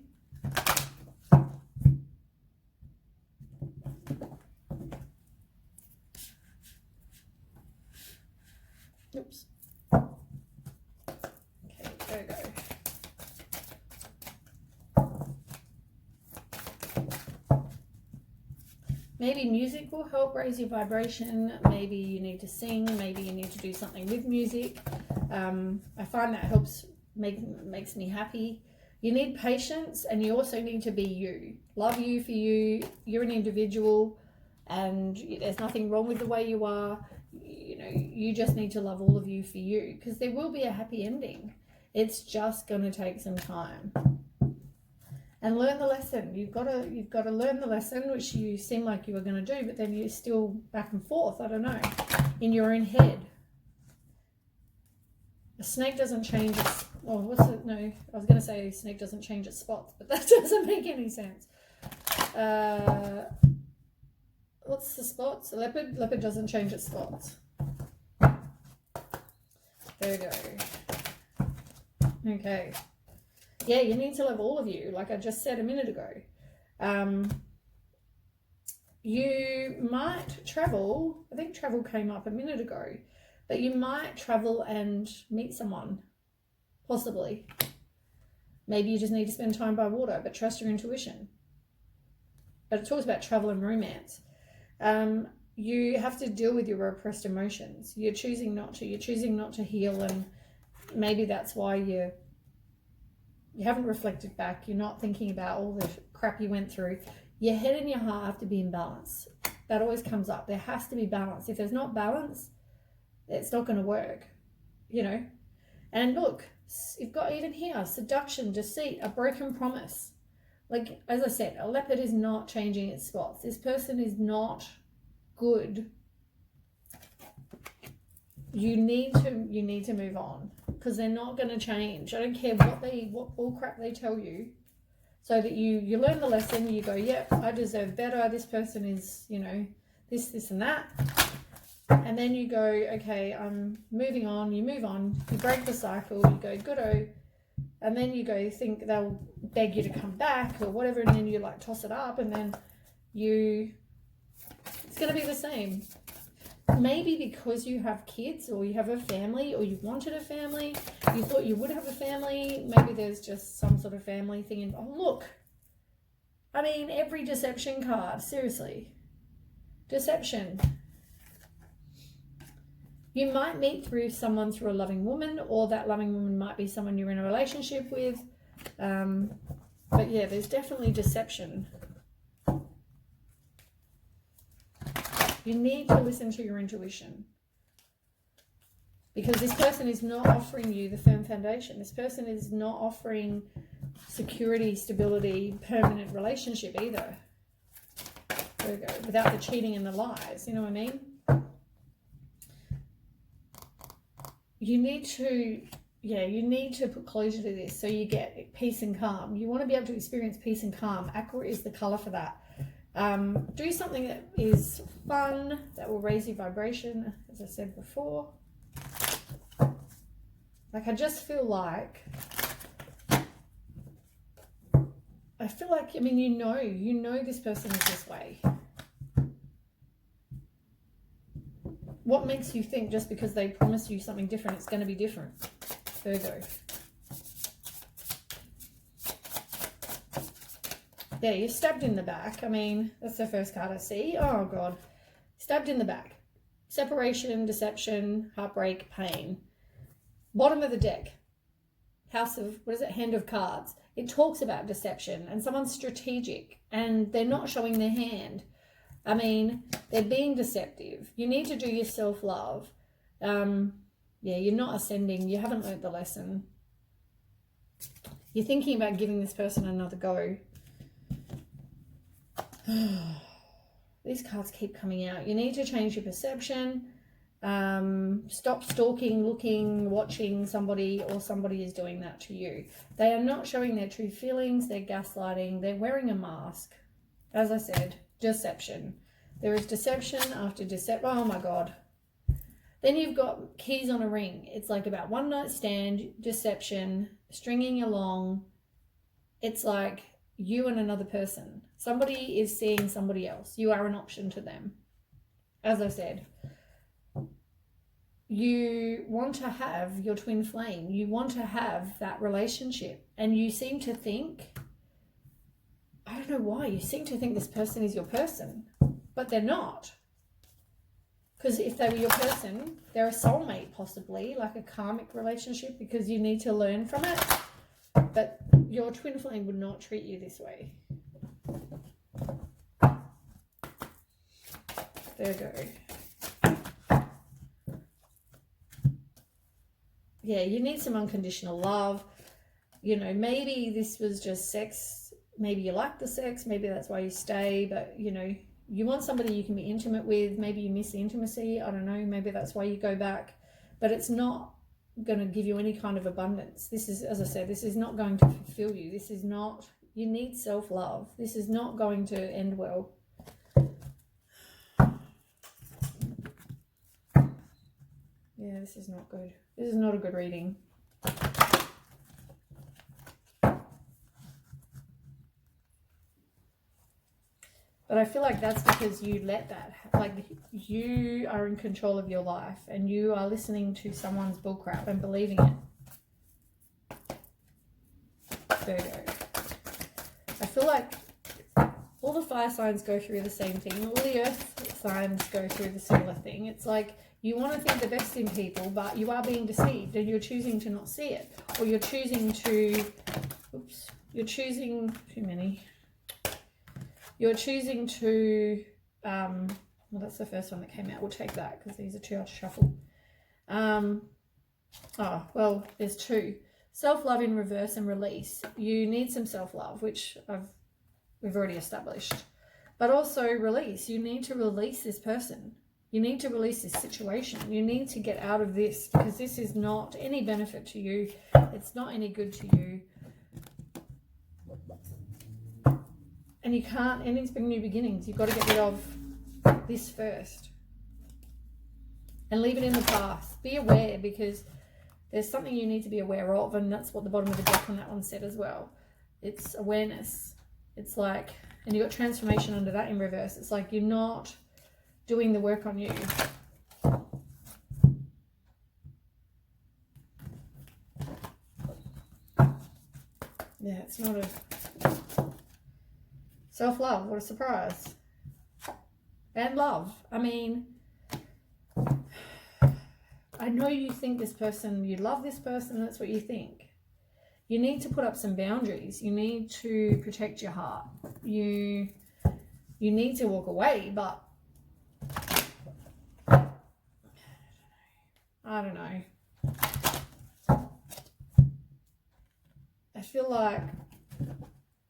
Oops. Okay, Virgo. Maybe music will help raise your vibration. Maybe you need to sing. Maybe you need to do something with music. I find that helps, makes me happy. You need patience, and you also need to be you. Love you for you. You're an individual, and there's nothing wrong with the way you are. You know, you just need to love all of you for you, because there will be a happy ending. It's just going to take some time. And learn the lesson. You've got to learn the lesson, which you seem like you were going to do, but then you're still back and forth, I don't know, in your own head. A snake doesn't change its, oh, what's it? No, I was going to say a snake doesn't change its spots, but that doesn't make any sense. What's the spots? A leopard? Leopard doesn't change its spots. Virgo. Okay. Yeah, you need to love all of you, like I just said a minute ago. You might travel. I think travel came up a minute ago. But you might travel and meet someone, possibly. Maybe you just need to spend time by water, but trust your intuition. But it talks about travel and romance. You have to deal with your repressed emotions. You're choosing not to. You're choosing not to heal, and maybe that's why you haven't reflected back. You're not thinking about all the crap you went through. Your head and your heart have to be in balance. That always comes up. There has to be balance. If there's not balance, it's not going to work, you know. And look, you've got even here, seduction, deceit, a broken promise. Like, as I said, a leopard is not changing its spots. This person is not good. You need to move on, because they're not going to change. I don't care what bull crap they tell you. So that you learn the lesson, you go, yeah, I deserve better. This person is, you know, this and that. And then you go, okay, I'm moving on. You move on. You break the cycle. You go, good-o. And then you go, think they'll beg you to come back or whatever. And then you like toss it up. And then it's going to be the same. Maybe because you have kids or you have a family or you wanted a family, you thought you would have a family. Maybe there's just some sort of family thing. And oh, look. I mean, every deception card. Seriously. Deception. You might meet someone through a loving woman, or that loving woman might be someone you're in a relationship with. But yeah, there's definitely deception. You need to listen to your intuition, because this person is not offering you the firm foundation. This person is not offering security, stability, permanent relationship either. Virgo, without the cheating and the lies, you know what I mean? You need to put closure to this so you get peace and calm. You want to be able to experience peace and calm. Aqua is the color for that. Do something that is fun, that will raise your vibration, as I said before. Like, I just feel like, I mean, you know this person is this way. What makes you think just because they promise you something different, it's going to be different? Virgo. Yeah, you're stabbed in the back. I mean, that's the first card I see. Oh, God. Stabbed in the back. Separation, deception, heartbreak, pain. Bottom of the deck. House of, what is it? Hand of cards. It talks about deception and someone's strategic and they're not showing their hand. I mean, they're being deceptive. You need to do your self-love. Yeah, you're not ascending. You haven't learnt the lesson. You're thinking about giving this person another go. These cards keep coming out. You need to change your perception. Stop stalking, looking, watching somebody, or somebody is doing that to you. They are not showing their true feelings. They're gaslighting. They're wearing a mask. As I said, deception. There is deception after deception. Oh my God. Then you've got keys on a ring. It's like about one night stand, deception, stringing along. It's like you and another person. Somebody is seeing somebody else. You are an option to them. As I said, you want to have your twin flame. You want to have that relationship. And you seem to think, I don't know why, you seem to think this person is your person, but they're not. Because if they were your person, they're a soulmate possibly, like a karmic relationship, because you need to learn from it. But your twin flame would not treat you this way. Virgo. Yeah, you need some unconditional love. You know, maybe this was just sex. Maybe you like the sex. Maybe that's why you stay. But, you know, you want somebody you can be intimate with. Maybe you miss the intimacy. I don't know. Maybe that's why you go back. But it's not going to give you any kind of abundance. This is, as I said, this is not going to fulfill you. This is not, you need self-love. This is not going to end well. Yeah, this is not good. This is not a good reading. But I feel like that's because you let that, like, you are in control of your life and you are listening to someone's bullcrap and believing it. Virgo. I feel like all the fire signs go through the same thing. All the earth signs go through the similar thing. It's like you want to think the best in people, but you are being deceived and you're choosing to not see it. Or you're choosing to, oops, you're choosing, too many. You're choosing to, well, that's the first one that came out. We'll take that because these are too hard to shuffle. Oh, well, there's two. Self-love in reverse and release. You need some self-love, which we've already established. But also release. You need to release this person. You need to release this situation. You need to get out of this because this is not any benefit to you. It's not any good to you. And you can't, endings bring new beginnings. You've got to get rid of this first. And leave it in the past. Be aware because there's something you need to be aware of. And that's what the bottom of the deck on that one said as well. It's awareness. It's like, and you've got transformation under that in reverse. It's like you're not doing the work on you. Yeah, it's not a... Self-love, what a surprise. And love. I mean, I know you think this person, you love this person, that's what you think. You need to put up some boundaries. You need to protect your heart. You need to walk away, but I don't know. I feel like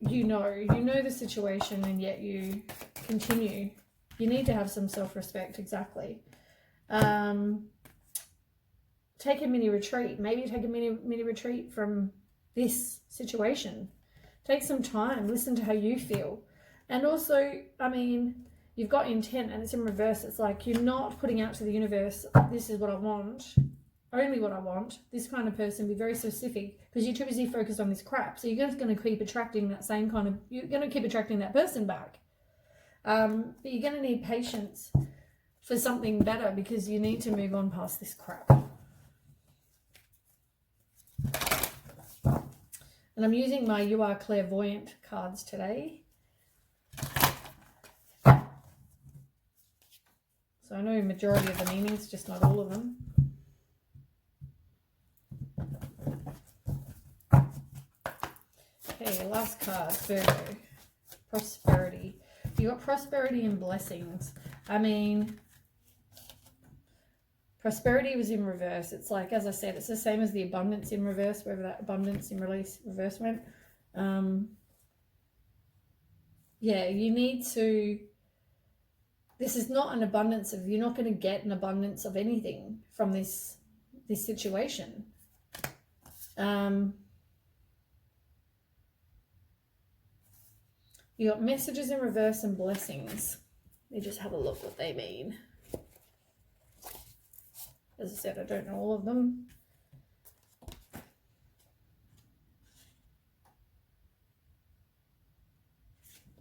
you know the situation and yet you continue. You need to have some self-respect, exactly. Take a mini retreat. Maybe take a mini retreat from this situation. Take some time. Listen to how you feel. And also, I mean, you've got intent and it's in reverse. It's like you're not putting out to the universe, this is what I want, only what I want. This kind of person, be very specific, because you're too busy focused on this crap. So you're just going to keep attracting that same kind of, you're going to keep attracting that person back. But you're going to need patience for something better, because you need to move on past this crap. And I'm using my You Are Clairvoyant cards today. So I know majority of the meanings, just not all of them. Okay, last card, Virgo. Prosperity. You got prosperity and blessings. I mean, prosperity was in reverse. It's like, as I said, it's the same as the abundance in reverse, wherever that abundance in reverse went. Yeah, you need to, this is not an abundance of, you're not going to get an abundance of anything from this situation. You got messages in reverse and blessings. Let me just have a look what they mean. As I said, I don't know all of them.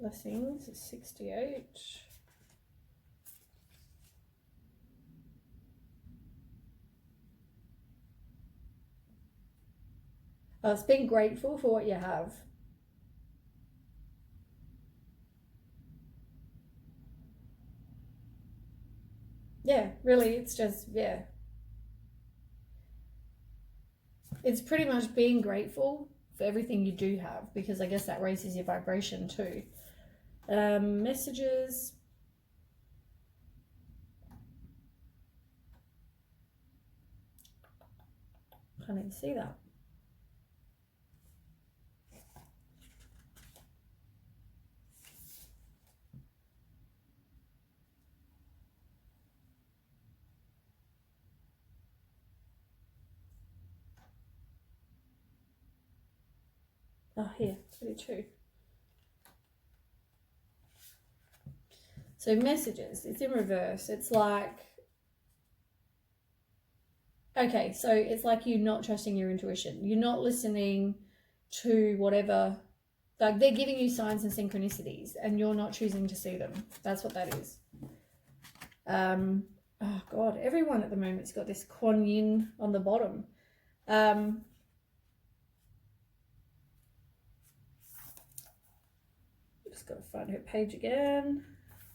Blessings is 68. It's being grateful for what you have. Yeah, really, it's just, yeah. It's pretty much being grateful for everything you do have, because I guess that raises your vibration too. Messages. Can't even see that. Oh, here, 32. So messages, it's in reverse. It's like, okay, so it's like you're not trusting your intuition. You're not listening to whatever, like they're giving you signs and synchronicities and you're not choosing to see them. That's what that is. Oh God, everyone at the moment's got this Kuan Yin on the bottom. Just got to find her page again.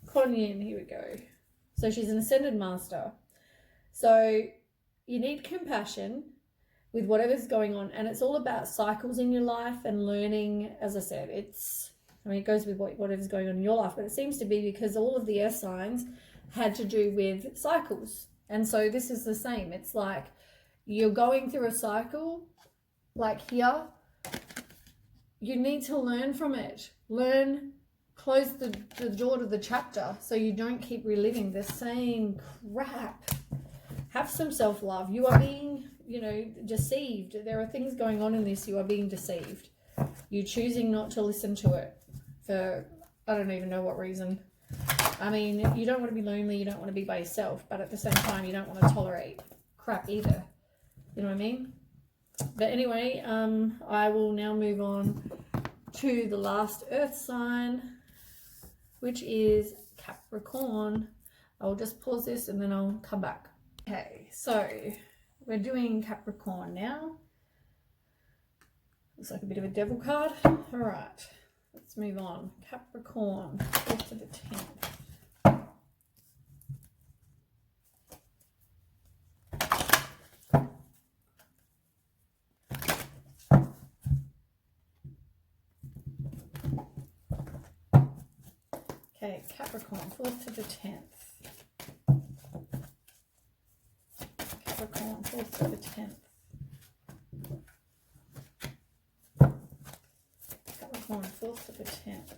Kuan Yin, here we go. So she's an ascended master. So you need compassion with whatever's going on, and it's all about cycles in your life and learning. As I said, it goes with whatever's going on in your life, but it seems to be because all of the earth signs had to do with cycles. And so this is the same. It's like you're going through a cycle, like here. You need to learn from it. Close the door to the chapter so you don't keep reliving the same crap. Have some self-love. You are being, deceived. There are things going on in this. You are being deceived. You're choosing not to listen to it for, I don't even know what reason. I mean, you don't want to be lonely. You don't want to be by yourself. But at the same time, you don't want to tolerate crap either. You know what I mean? But anyway, I will now move on to the last earth sign, which is Capricorn. I'll just pause this and then I'll come back. Okay, so we're doing Capricorn now. Looks like a bit of a devil card. All right, let's move on. Capricorn, 4th to the 10th. Okay, Capricorn, 4th to the 10th. Capricorn, 4th to the 10th. Capricorn, 4th to the 10th.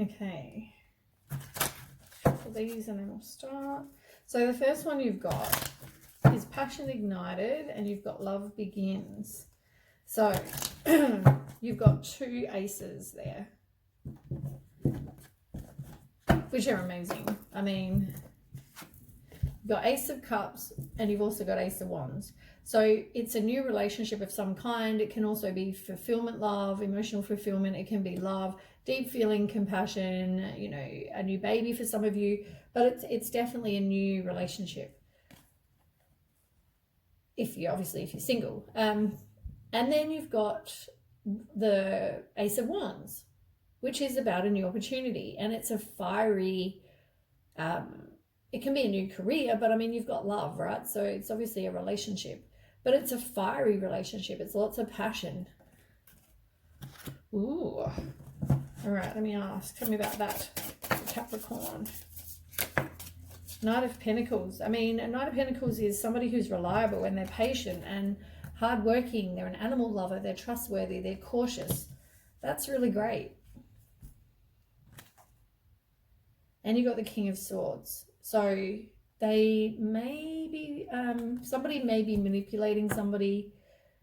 Okay. For these and then we'll start. So the first one you've got is passion ignited and you've got love begins. So you've got 2 aces there, which are amazing. I mean, you've got Ace of Cups and you've also got Ace of Wands. So it's a new relationship of some kind. It can also be fulfillment, love, emotional fulfillment. It can be love, deep feeling, compassion, you know, a new baby for some of you, but it's definitely a new relationship. If you're single. And then you've got the Ace of Wands, which is about a new opportunity, and it's a fiery, it can be a new career, but I mean, you've got love, right? So it's obviously a relationship, but it's a fiery relationship. It's lots of passion. Ooh. All right, let me ask. Tell me about that, Capricorn. Knight of Pentacles. I mean, a Knight of Pentacles is somebody who's reliable and they're patient and hardworking. They're an animal lover. They're trustworthy. They're cautious. That's really great. And you got the King of Swords. So they may be, somebody may be manipulating somebody,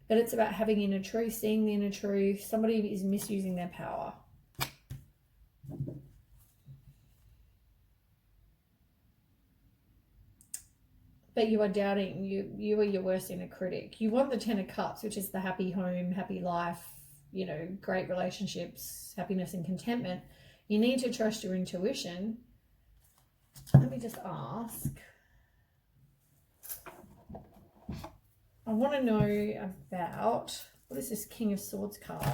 but it's about having inner truth, seeing the inner truth. Somebody is misusing their power. But you are doubting. You are your worst inner critic. You want the 10 of Cups, which is the happy home, happy life, you know, great relationships, happiness and contentment. You need to trust your intuition. Let me just ask. I want to know about, what is this King of Swords card?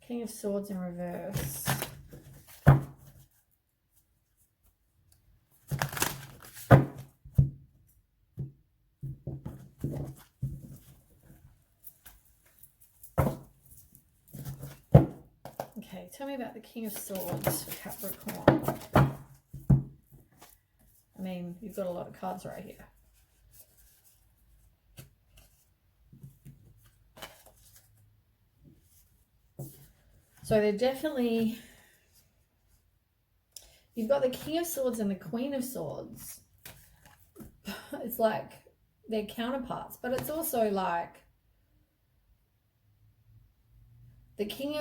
King of Swords in reverse. Okay, tell me about the King of Swords, Capricorn. I mean, you've got a lot of cards right here. So they're definitely, you've got the King of Swords and the Queen of Swords. It's like they're counterparts, but it's also like the King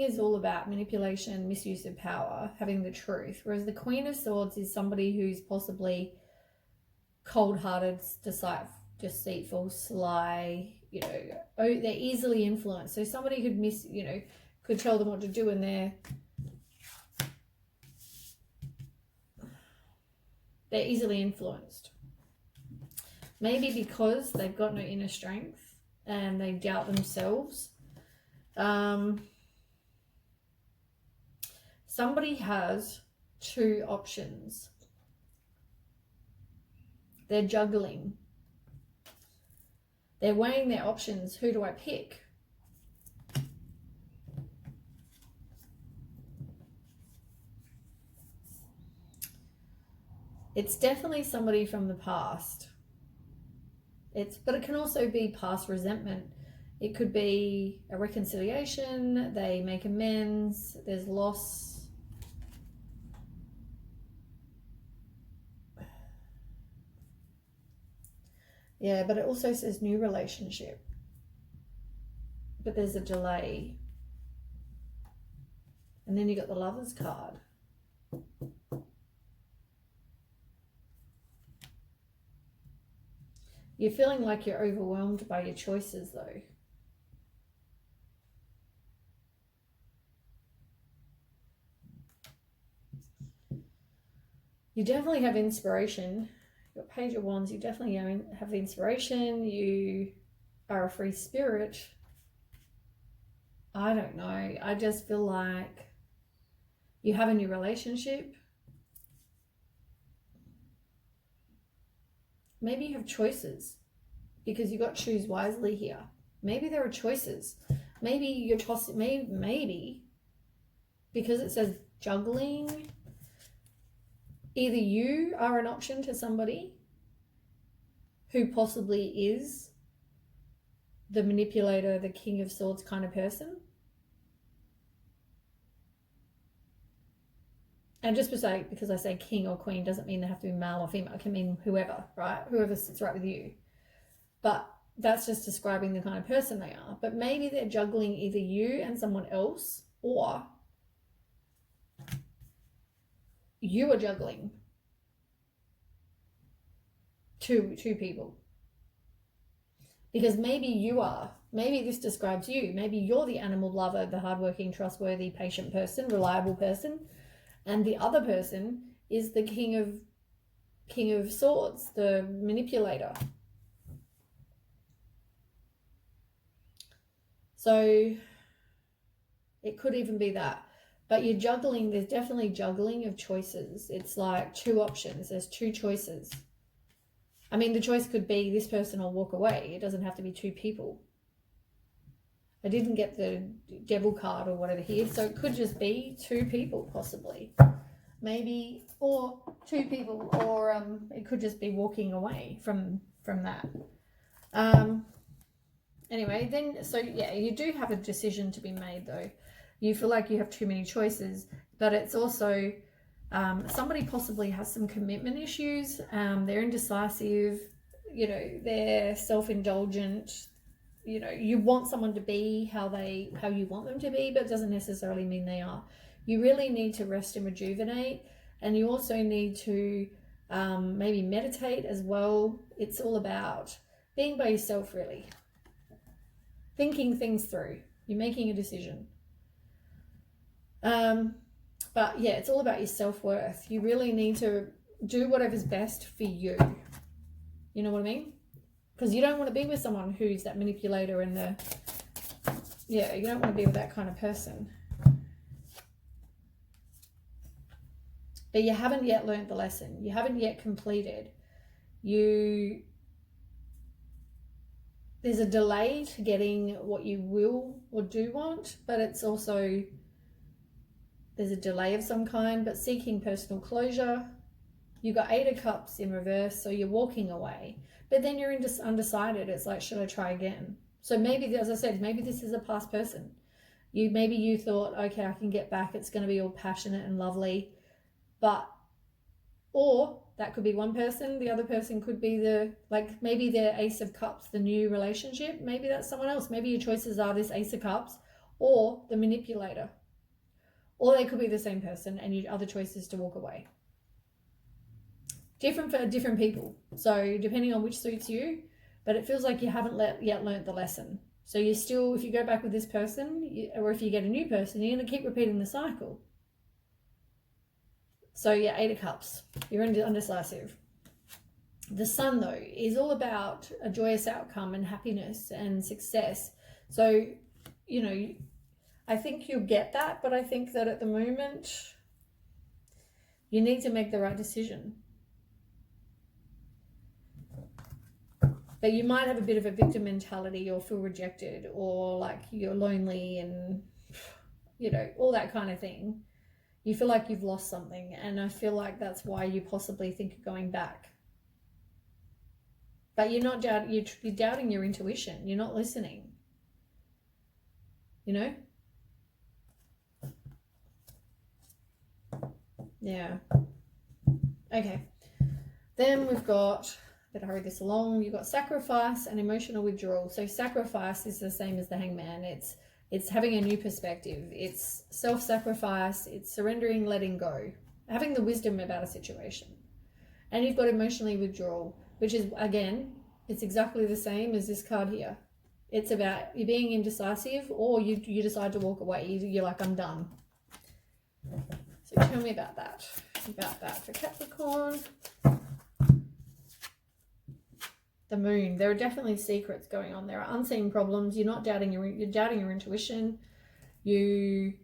is all about manipulation, misuse of power, having the truth, whereas the Queen of Swords is somebody who's possibly cold-hearted, deceitful, sly, you know, they're easily influenced. So somebody could tell them what to do, and they're easily influenced. Maybe because they've got no inner strength and they doubt themselves. Somebody has 2 options. They're juggling. They're weighing their options. Who do I pick? It's definitely somebody from the past. But it can also be past resentment. It could be a reconciliation. They make amends. There's loss. Yeah, but it also says new relationship. But there's a delay. And then you got the Lovers card. You're feeling like you're overwhelmed by your choices, though. You definitely have inspiration. You've got Page of Wands. You definitely have inspiration. You are a free spirit. I don't know. I just feel like you have a new relationship. Maybe you have choices because you got choose wisely here. Maybe there are choices. Maybe you're tossing, maybe because it says juggling, either you are an option to somebody who possibly is the manipulator, the King of Swords kind of person, And just because I say king or queen doesn't mean they have to be male or female. It can mean whoever, right? Whoever sits right with you. But that's just describing the kind of person they are. But maybe they're juggling either you and someone else, or you are juggling two people. Because maybe this describes you. Maybe you're the animal lover, the hardworking, trustworthy, patient person, reliable person. And the other person is the king of swords, the manipulator. So it could even be that. But you're juggling, there's definitely juggling of choices. It's like two options. There's two choices. I mean, the choice could be this person or walk away. It doesn't have to be two people. I didn't get the devil card or whatever here, so it could just be two people possibly. Maybe, or two people, or it could just be walking away from that. Anyway, then, so yeah, you do have a decision to be made though. You feel like you have too many choices, but it's also somebody possibly has some commitment issues. They're indecisive, they're self-indulgent. You want someone to be how you want them to be, but it doesn't necessarily mean they are. You really need to rest and rejuvenate, and you also need to maybe meditate as well. It's all about being by yourself, really. Thinking things through. You're making a decision. But yeah, it's all about your self-worth. You really need to do whatever's best for you. You know what I mean? Because you don't want to be with someone who's that manipulator and you don't want to be with that kind of person. But you haven't yet learned the lesson. You haven't yet completed. There's a delay to getting what you will or do want, but it's also, there's a delay of some kind, but seeking personal closure. You've got 8 of Cups in reverse, so you're walking away. But then you're undecided. It's like, should I try again? So maybe, as I said, maybe this is a past person. Maybe you thought, okay, I can get back. It's going to be all passionate and lovely. Or that could be one person. The other person could be maybe the Ace of Cups, the new relationship. Maybe that's someone else. Maybe your choices are this Ace of Cups or the manipulator. Or they could be the same person and your other choice is to walk away. Different for different people. So depending on which suits you, but it feels like you haven't yet learned the lesson. So you still, if you go back with this person, or if you get a new person, you're going to keep repeating the cycle. So yeah, 8 of Cups. You're undecisive. The Sun, though, is all about a joyous outcome and happiness and success. So, I think you'll get that, but I think that at the moment, you need to make the right decision. But you might have a bit of a victim mentality or feel rejected or like you're lonely and, all that kind of thing. You feel like you've lost something, and I feel like that's why you possibly think of going back. But you're not you're doubting your intuition. You're not listening. Yeah. Okay. Then we've got, better hurry this along, you've got sacrifice and emotional withdrawal. So sacrifice is the same as the Hangman. It's having a new perspective. It's self-sacrifice. It's surrendering, letting go, having the wisdom about a situation. And you've got emotionally withdrawal, which is, again, it's exactly the same as this card here. It's about you being indecisive, or you decide to walk away. You're like, I'm done. So tell me about that for Capricorn. The Moon. There are definitely secrets going on. There are unseen problems. You're doubting your intuition. You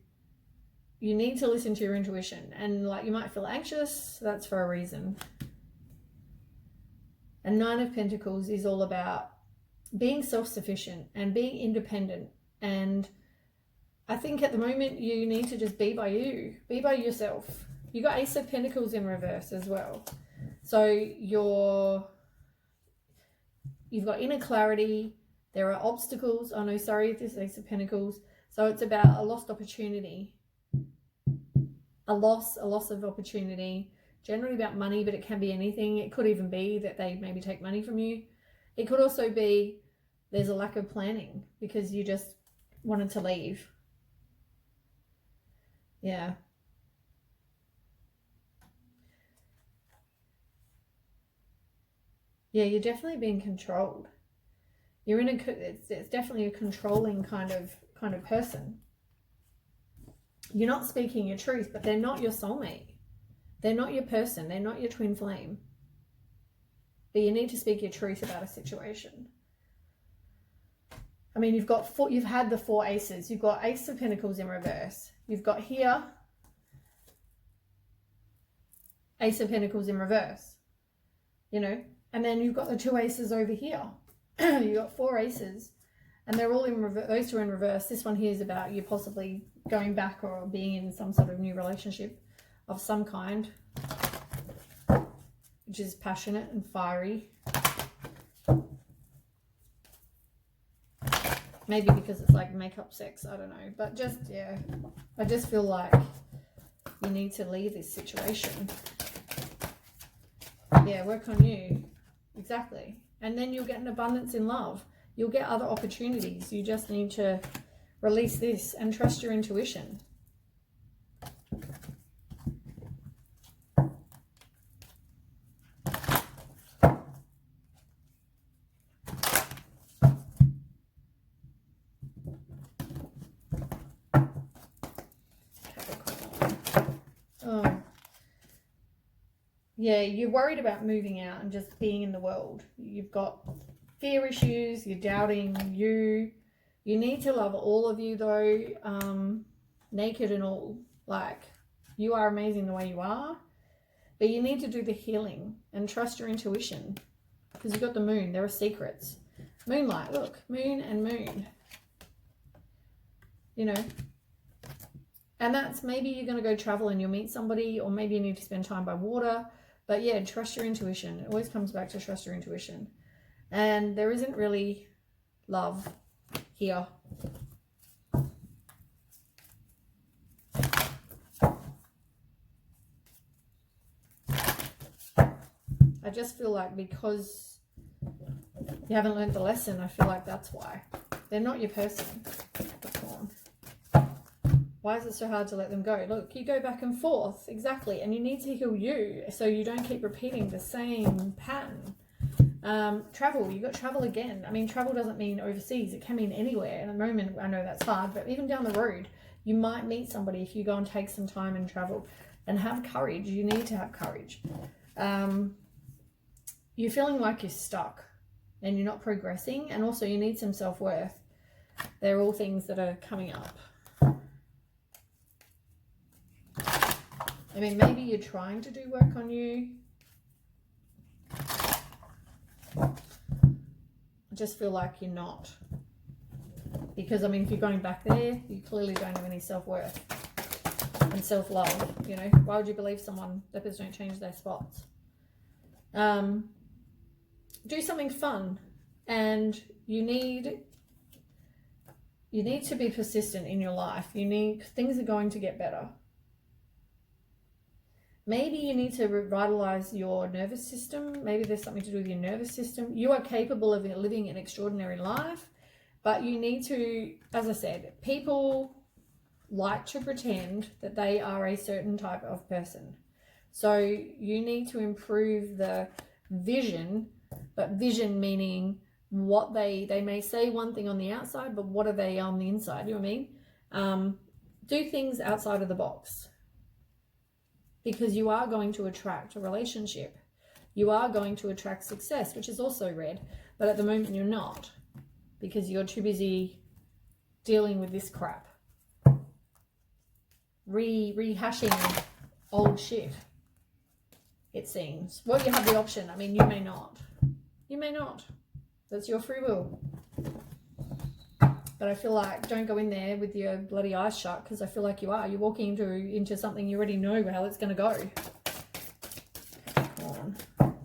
need to listen to your intuition, and like you might feel anxious. That's for a reason. And 9 of Pentacles is all about being self-sufficient and being independent. And I think at the moment you need to just be by yourself. You got Ace of Pentacles in reverse as well. So you've got inner clarity. There are obstacles. Oh no, sorry, this is Ace of Pentacles. So it's about a lost opportunity. a loss of opportunity, generally about money, but it can be anything. It could even be that they maybe take money from you. It could also be there's a lack of planning because you just wanted to leave. Yeah. Yeah, you're definitely being controlled. You're in it's definitely a controlling kind of person. You're not speaking your truth, but they're not your soulmate. They're not your person. They're not your twin flame. But you need to speak your truth about a situation. I mean, you've had the 4 aces. You've got Ace of Pentacles in reverse. You've got here Ace of Pentacles in reverse. You know, and then you've got the 2 aces over here. You've got 4 aces, and they're all in reverse. Those 2 are in reverse. This one here is about you possibly going back or being in some sort of new relationship of some kind, which is passionate and fiery. Maybe because it's like makeup sex, I don't know. But just, yeah, I just feel like you need to leave this situation. Yeah, work on you. Exactly. And then you'll get an abundance in love. You'll get other opportunities. You just need to release this and trust your intuition. Oh. Yeah, you're worried about moving out and just being in the world. You've got fear issues, you're doubting you. You need to love all of you though, naked and all. Like, you are amazing the way you are, but you need to do the healing and trust your intuition because you've got the moon. There are secrets. Moonlight, look, moon and moon. You know, and that's maybe you're going to go travel and you'll meet somebody, or maybe you need to spend time by water. But yeah, trust your intuition. It always comes back to trust your intuition. And there isn't really love here. I just feel like because you haven't learned the lesson, I feel like that's why. They're not your person. Why is it so hard to let them go? Look, you go back and forth. Exactly. And you need to heal you so you don't keep repeating the same pattern. Travel. You got travel again. I mean, travel doesn't mean overseas. It can mean anywhere. In a moment, I know that's hard, but even down the road, you might meet somebody if you go and take some time and travel. And have courage. You need to have courage. You're feeling like you're stuck and you're not progressing. And also you need some self-worth. They're all things that are coming up. I mean, maybe you're trying to do work on you. I just feel like you're not. Because, I mean, if you're going back there, you clearly don't have any self-worth and self-love. You know, why would you believe someone? Leopards don't change their spots. Do something fun. And you need to be persistent in your life. Things are going to get better. Maybe you need to revitalize your nervous system. Maybe there's something to do with your nervous system. You are capable of living an extraordinary life, but you need to, as I said, people like to pretend that they are a certain type of person. So you need to improve the vision, but vision meaning what they may say one thing on the outside, but what are they on the inside? You know what I mean? Do things outside of the box. Because you are going to attract a relationship. You are going to attract success, which is also red. But at the moment you're not. Because you're too busy dealing with this crap. Rehashing old shit, it seems. Well, you have the option. I mean, you may not. You may not. That's your free will. But I feel like don't go in there with your bloody eyes shut, because I feel like you are. You're walking into something you already know how it's going to go. Come on.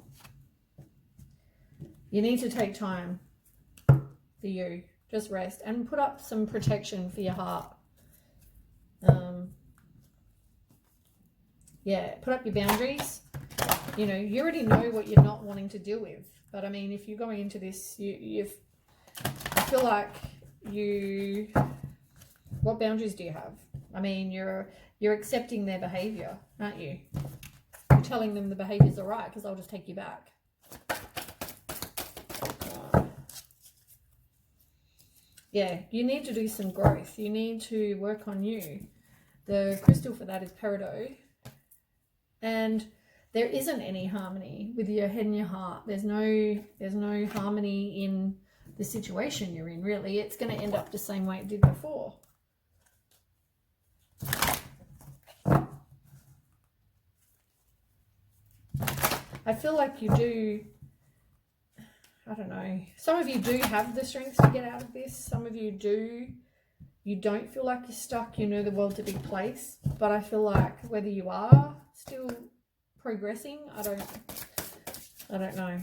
You need to take time for you. Just rest and put up some protection for your heart. yeah, put up your boundaries. You know, you already know what you're not wanting to deal with. But I mean, if you're going into this, I feel like what boundaries do you have? I mean, you're accepting their behavior, aren't you? You're telling them the behavior's all right because I'll just take you back. Yeah, you need to do some growth. You need to work on you. The crystal for that is peridot. And there isn't any harmony with your head and your heart. There's no harmony in the situation you're in, really. It's going to end up the same way it did before. I feel like you do, I don't know, some of you do have the strength to get out of this. Some of you don't feel like you're stuck. You know the world's a big place. But I feel like whether you are still progressing, I don't know.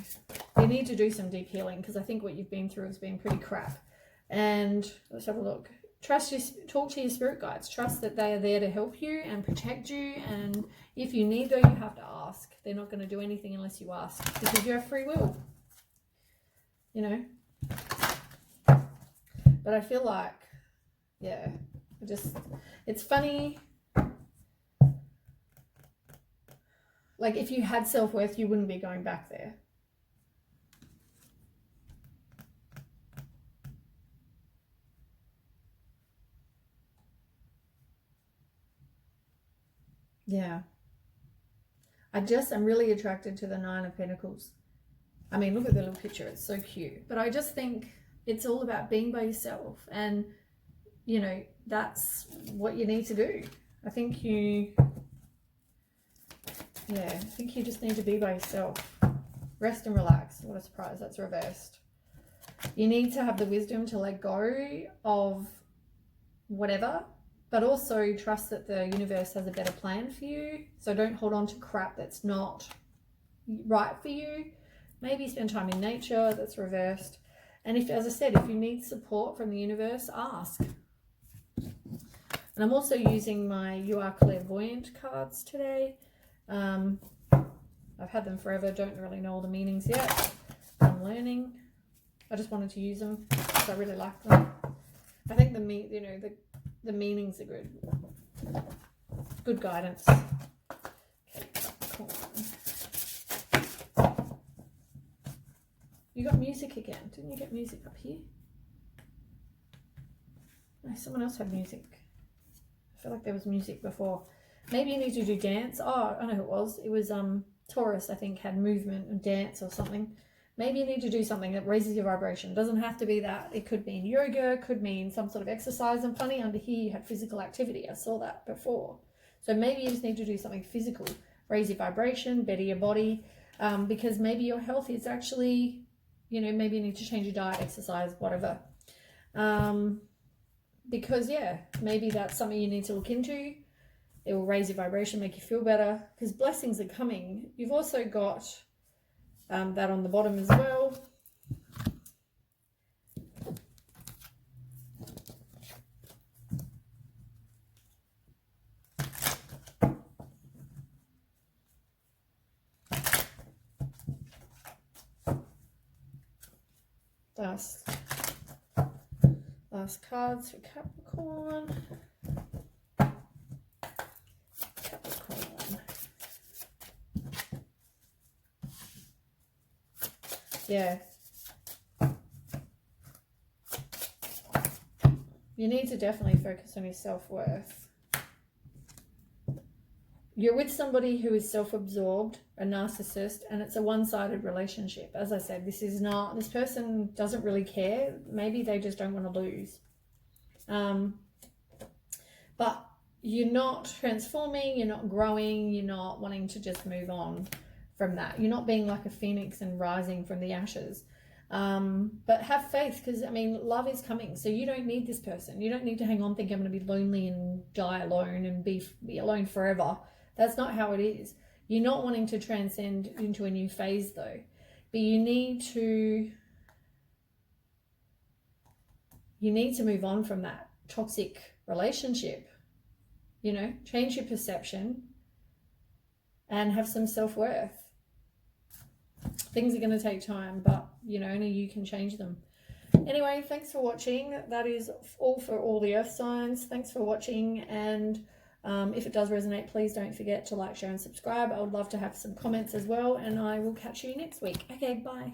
You need to do some deep healing because I think what you've been through has been pretty crap. And let's have a look. Talk to your spirit guides. Trust that they are there to help you and protect you. And if you need, though, you have to ask. They're not going to do anything unless you ask because you have free will. You know. But I feel like, yeah, it's funny. Like if you had self-worth, you wouldn't be going back there. Yeah. I'm really attracted to the Nine of Pentacles. I mean, look at the little picture. It's so cute. But I just think it's all about being by yourself. And, you know, that's what you need to do. I think you just need to be by yourself. Rest and relax. What a surprise. That's reversed. You need to have the wisdom to let go of whatever, but also trust that the universe has a better plan for you. So don't hold on to crap that's not right for you. Maybe spend time in nature. That's reversed. And if, as I said, if you need support from the universe, ask. And I'm also using my You Are Clairvoyant cards today. I've had them forever. Don't really know all the meanings yet. I'm learning. I just wanted to use them because I really like them. I think the meanings are good. Good guidance. Okay, Capricorn. You got music again. Didn't you get music up here? No, someone else had music. I feel like there was music before. Maybe you need to do dance. Oh, I know who it was. It was Taurus, I think, had movement and dance or something. Maybe you need to do something that raises your vibration. It doesn't have to be that. It could mean yoga, could mean some sort of exercise. And funny, under here you had physical activity. I saw that before. So maybe you just need to do something physical. Raise your vibration, better your body. Because maybe your health is actually, you know, maybe you need to change your diet, exercise, whatever. Because, yeah, maybe that's something you need to look into. It will raise your vibration, make you feel better. Because blessings are coming. You've also got that on the bottom as well. Last cards for Capricorn. Yeah. You need to definitely focus on your self-worth. You're with somebody who is self-absorbed, a narcissist, and it's a one-sided relationship. As I said, this person doesn't really care. Maybe they just don't want to lose. But you're not transforming, you're not growing, you're not wanting to just move on from that. You're not being like a phoenix and rising from the ashes. But have faith, because I mean, love is coming. So you don't need this person. You don't need to hang on, think I'm going to be lonely and die alone and be alone forever. That's not how it is. You're not wanting to transcend into a new phase though. But you need to move on from that toxic relationship. You know, change your perception. and have some self-worth. Things are going to take time, but you know, only you can change them. Anyway, thanks for watching. That is all for all the earth signs. Thanks for watching, and if it does resonate, please don't forget to like, share and subscribe. I would love to have some comments as well, and I will catch you next week. Okay, bye.